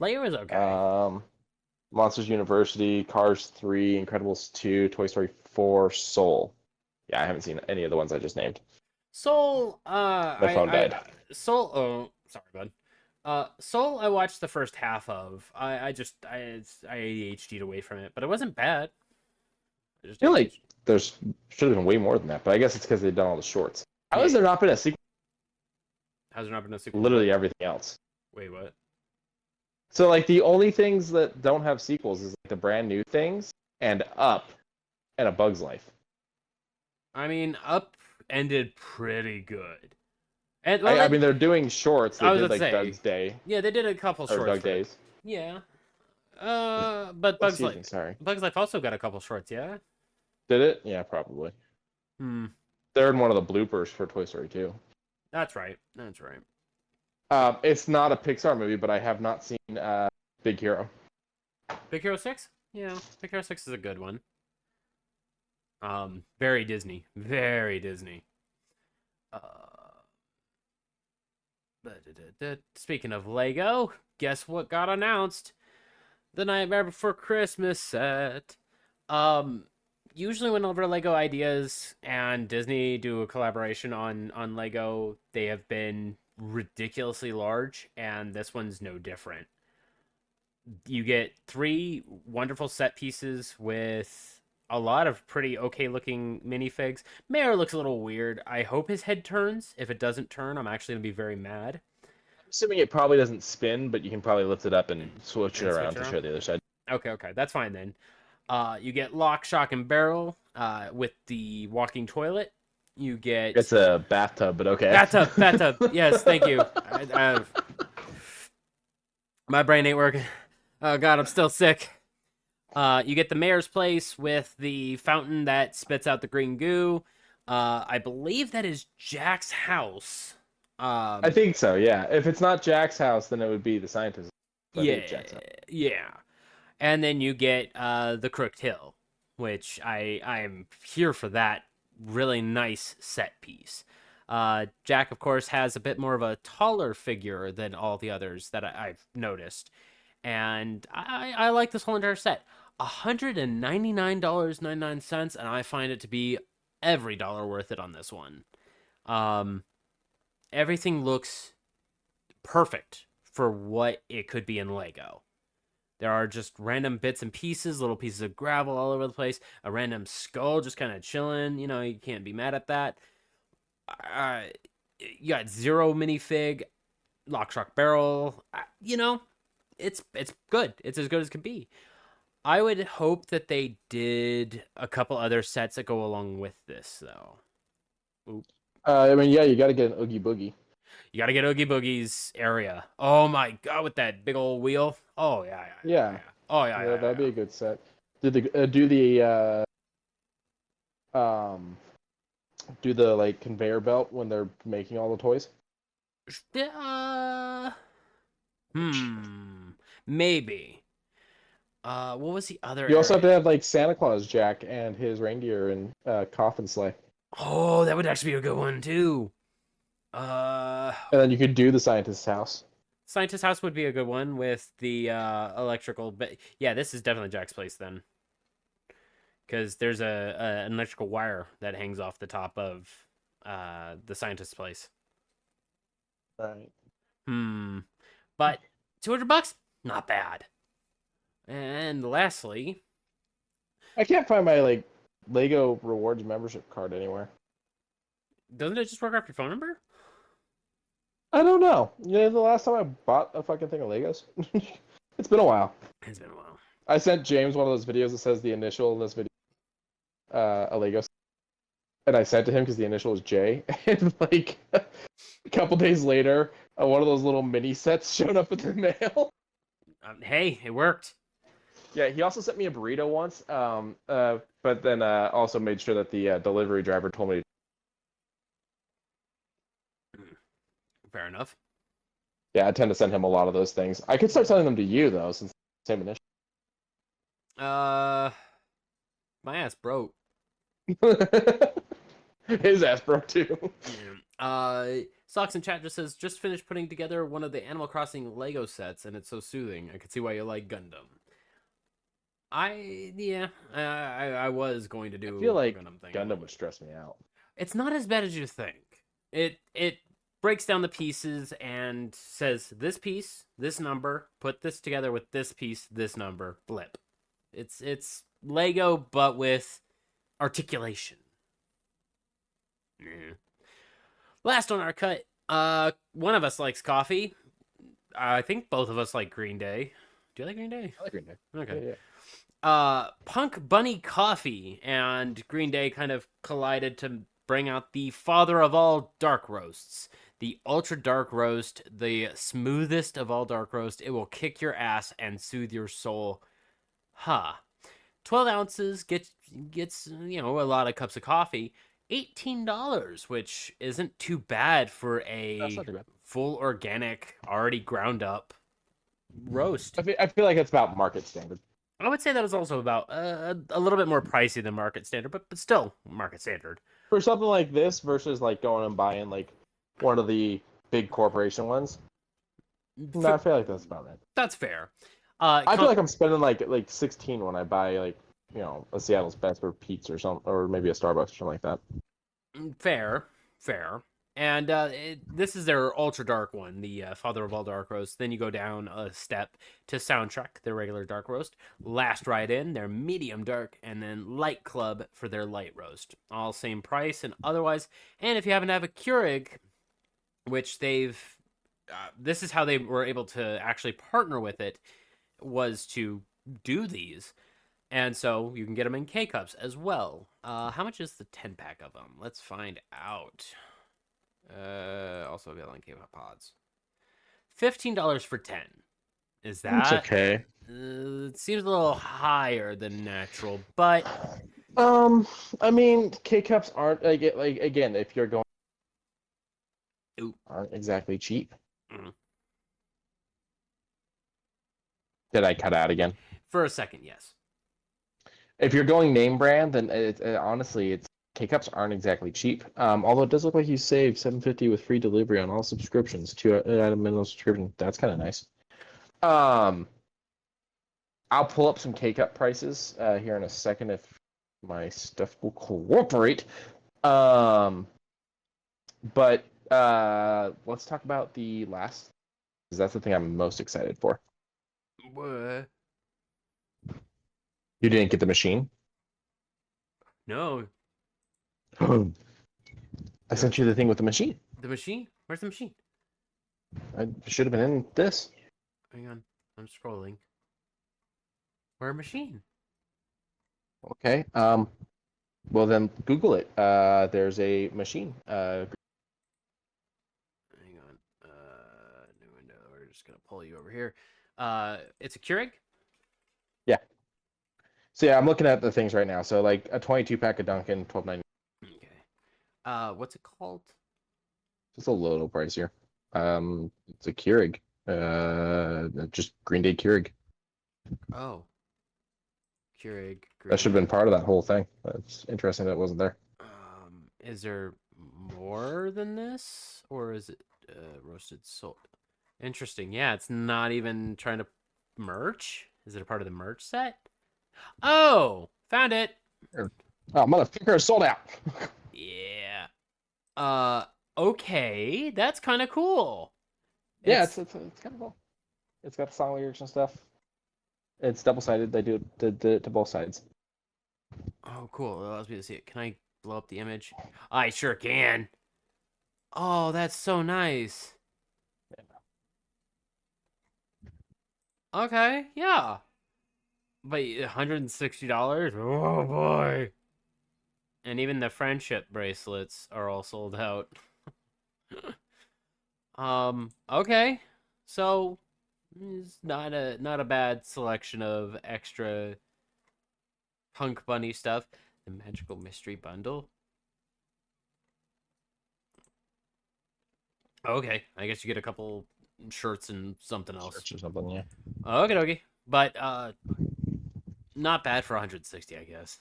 Good. Lightyear was okay. Monsters University, Cars 3, Incredibles 2, Toy Story 4, Soul. Yeah, I haven't seen any of the ones I just named. Soul, My phone died. Soul, oh, sorry, bud. Soul, I watched the first half of. I ADHD'd away from it, but it wasn't bad. I feel like there's should have been way more than that, but I guess it's because they've done all the shorts. How has there not been a sequel? How's there not been a sequel? Literally everything else. Wait, what? So like the only things that don't have sequels is like the brand new things and Up and A Bug's Life. I mean, Up ended pretty good. And I mean, they're doing shorts. They did like Doug's Day. Yeah, they did a couple shorts. Or Doug Days. Yeah. But Bug's Life. Sorry. Bug's Life also got a couple shorts, yeah? Did it? Yeah, probably. They're in one of the bloopers for Toy Story 2. That's right. That's right. It's not a Pixar movie, but I have not seen Big Hero. Big Hero 6? Yeah, Big Hero 6 is a good one. Very Disney. Very Disney. Speaking of Lego, guess what got announced? The Nightmare Before Christmas set. Usually whenever Lego Ideas and Disney do a collaboration on Lego, they have been ridiculously large, and this one's no different. You get 3 wonderful set pieces with a lot of pretty okay looking minifigs. Mayor looks a little weird. I hope his head turns. If it doesn't turn, I'm actually going to be very mad. I'm assuming it probably doesn't spin, but you can probably lift it up and switch it around to show the other side. Okay, that's fine then. You get Lock, Shock, and Barrel with the walking toilet. You get... It's a bathtub, but okay. Bathtub. Yes, thank you. My brain ain't working. Oh, God, I'm still sick. You get the Mayor's Place with the fountain that spits out the green goo. I believe that is Jack's house. I think so, yeah. If it's not Jack's house, then it would be the scientist. Yeah. And then you get the Crooked Hill, which I am here for that really nice set piece. Jack, of course, has a bit more of a taller figure than all the others that I've noticed. And I like this whole entire set. $199.99, and I find it to be every dollar worth it on this one. Everything looks perfect for what it could be in Lego. There are just random bits and pieces, little pieces of gravel all over the place, a random skull just kind of chilling. You know, you can't be mad at that. You got Zero minifig, Lock, Shock, Barrel. You know, it's good. It's as good as can be. I would hope that they did a couple other sets that go along with this, though. Oop. I mean, yeah, you got to get an Oogie Boogie. You got to get Oogie Boogie's area. Oh my god, with that big old wheel. Oh yeah. Oh yeah. That'd be a good set. Do the like conveyor belt when they're making all the toys? Maybe. What was the other? You also have to have like Santa Claus Jack and his reindeer and coffin sleigh. Oh, that would actually be a good one too. And then you could do the scientist's house. Scientist's house would be a good one with the electrical. But yeah, this is definitely Jack's place then, because there's an electrical wire that hangs off the top of the scientist's place. Right. But $200, not bad. And lastly, I can't find my like Lego rewards membership card anywhere. doesn't it just work off your phone number? I don't know. Yeah, the last time I bought a fucking thing of Legos, it's been a while. It's been a while. I sent James one of those videos that says the initial in this video, a Lego, and I sent to him because the initial was J. And like a couple days later, one of those little mini sets showed up in the mail. Hey, it worked. Yeah, he also sent me a burrito once, but then also made sure that the delivery driver told me. Fair enough. Yeah, I tend to send him a lot of those things. I could start sending them to you though, since it's the same initial. My ass broke. His ass broke too. Socks in chat just says, just finished putting together one of the Animal Crossing Lego sets, and it's so soothing. I could see why you like Gundam. I was going to do. I feel like Gundam thing. Gundam would stress me out. It's not as bad as you think. It breaks down the pieces and says this piece, this number, put this together with this piece, this number, flip. It's Lego but with articulation. Yeah. Last on our cut, one of us likes coffee. I think both of us like Green Day. Do you like Green Day? I like Green Day. Okay. Yeah. Punk Bunny Coffee and Green Day kind of collided to bring out the father of all dark roasts. The ultra dark roast, the smoothest of all dark roast. It will kick your ass and soothe your soul. 12 ounces gets a lot of cups of coffee. $18, which isn't too bad for a full organic, already ground up roast. I feel like it's about market standard. I would say that was also about a little bit more pricey than market standard, but still market standard. For something like this versus like going and buying like one of the big corporation ones. No, I feel like that's about it. That's fair. I feel like I'm spending like 16 when I buy like, you know, a Seattle's Best or Pete's or something, or maybe a Starbucks or something like that. Fair. And this is their ultra dark one, the father of all dark roast. Then you go down a step to Soundtrack, their regular dark roast. Last right in, their medium dark, and then Light Club for their light roast. All same price and otherwise. And if you happen to have a Keurig, which they've, this is how they were able to actually partner with it, was to do these. And so you can get them in K-Cups as well. How much is the 10-pack of them? Let's find out. Also available in K-Pop pods. $15 for 10. Is that... It's okay. It seems a little higher than natural, but... I mean, K-Cups aren't, like again, if you're going... Ooh. Aren't exactly cheap. Mm. Did I cut out again? For a second, yes. If you're going name brand, then honestly, it's K-Cups aren't exactly cheap. Although it does look like you save $7.50 with free delivery on all subscriptions, 2 item minimum subscription. That's kind of nice. I'll pull up some K-Cup prices here in a second if my stuff will cooperate. But let's talk about the last, because that's the thing I'm most excited for. What? You didn't get the machine? No. I sent you the thing with the machine. The machine? Where's the machine? I should have been in this. Hang on. I'm scrolling. Where machine? Okay. Well then Google it. There's a machine. Hang on. New window. We're just gonna pull you over here. It's a Keurig? Yeah. So yeah, I'm looking at the things right now. So like a 22 pack of Dunkin', $12.99. Okay. What's it called? It's a little pricier. It's a Keurig. Just Green Day Keurig. Oh. Keurig. That should have been part of that whole thing. It's interesting that it wasn't there. Is there more than this? Or is it roasted salt? Interesting. Yeah, it's not even trying to merch. Is it a part of the merch set? Oh, found it. Oh, motherfucker, it's sold out. Yeah. Okay, that's kind of cool. Yeah, it's kind of cool. It's got song lyrics and stuff. It's double-sided. They do it to both sides. Oh, cool. It allows me to see it. Can I blow up the image? I sure can. Oh, that's so nice. Okay, yeah. But $160? Oh boy. And even the friendship bracelets are all sold out. Okay. So it's not a bad selection of extra Punk Bunny stuff. The Magical Mystery Bundle. Okay, I guess you get a couple shirts and something else. Shirts or something, yeah. Okay, dokie. But not bad for 160, I guess.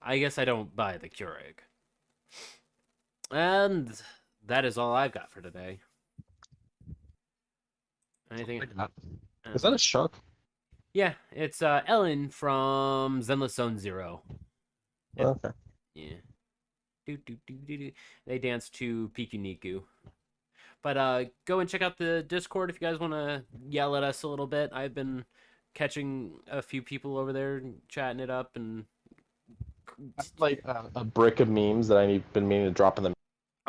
I guess I don't buy the Keurig. And that is all I've got for today. Anything? Is that a shark? Yeah, it's Ellen from Zenless Zone Zero. Okay. Yeah. Do. They dance to Piku Niku. But go and check out the Discord if you guys want to yell at us a little bit. I've been catching a few people over there chatting it up and Like a brick of memes that I've been meaning to drop in the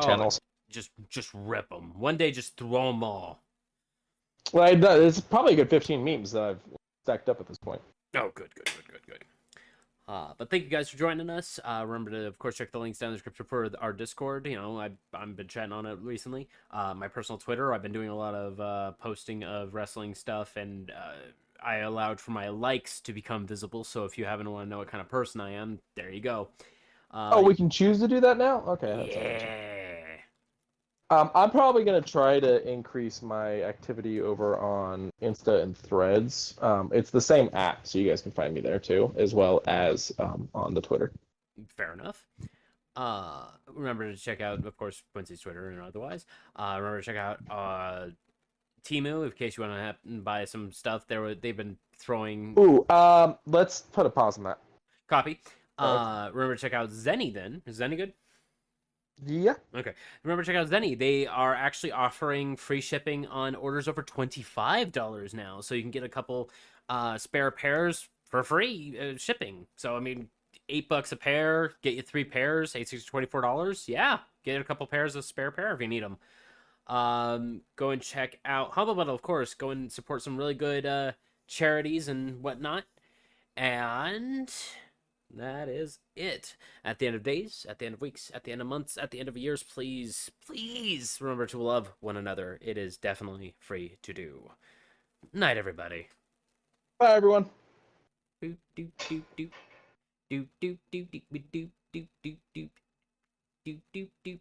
channels. Just rip them. One day, just throw them all. Well, it's probably a good 15 memes that I've stacked up at this point. Oh, good. But thank you guys for joining us. Remember to, of course, check the links down in the description for our Discord. You know, I've been chatting on it recently. My personal Twitter, I've been doing a lot of posting of wrestling stuff, and I allowed for my likes to become visible. So if you happen want to know what kind of person I am, there you go. We can choose to do that now? Okay. Yeah. I'm probably going to try to increase my activity over on Insta and Threads. It's the same app, so you guys can find me there too, as well as on the Twitter. Fair enough. Remember to check out, of course, Quincy's Twitter and otherwise. Remember to check out Temu in case you want to buy some stuff. They've been throwing. Ooh, let's put a pause on that. Copy. Remember to check out Zenny then. Is Zenny good? Yeah. Okay. Remember to check out Zenny. They are actually offering free shipping on orders over $25 now. So you can get a couple spare pairs for free shipping. So, I mean, $8 a pair, get you 3 pairs, $24. Yeah. Get a couple pairs of spare pair if you need them. Go and check out Humble Bundle, of course. Go and support some really good charities and whatnot. And that is it. At the end of days, at the end of weeks, at the end of months, at the end of years, please remember to love one another. It is definitely free to do. Night, everybody. Bye, everyone. Doop doop doop doop doop doop doop doop doop doop doop doop doop doop doop.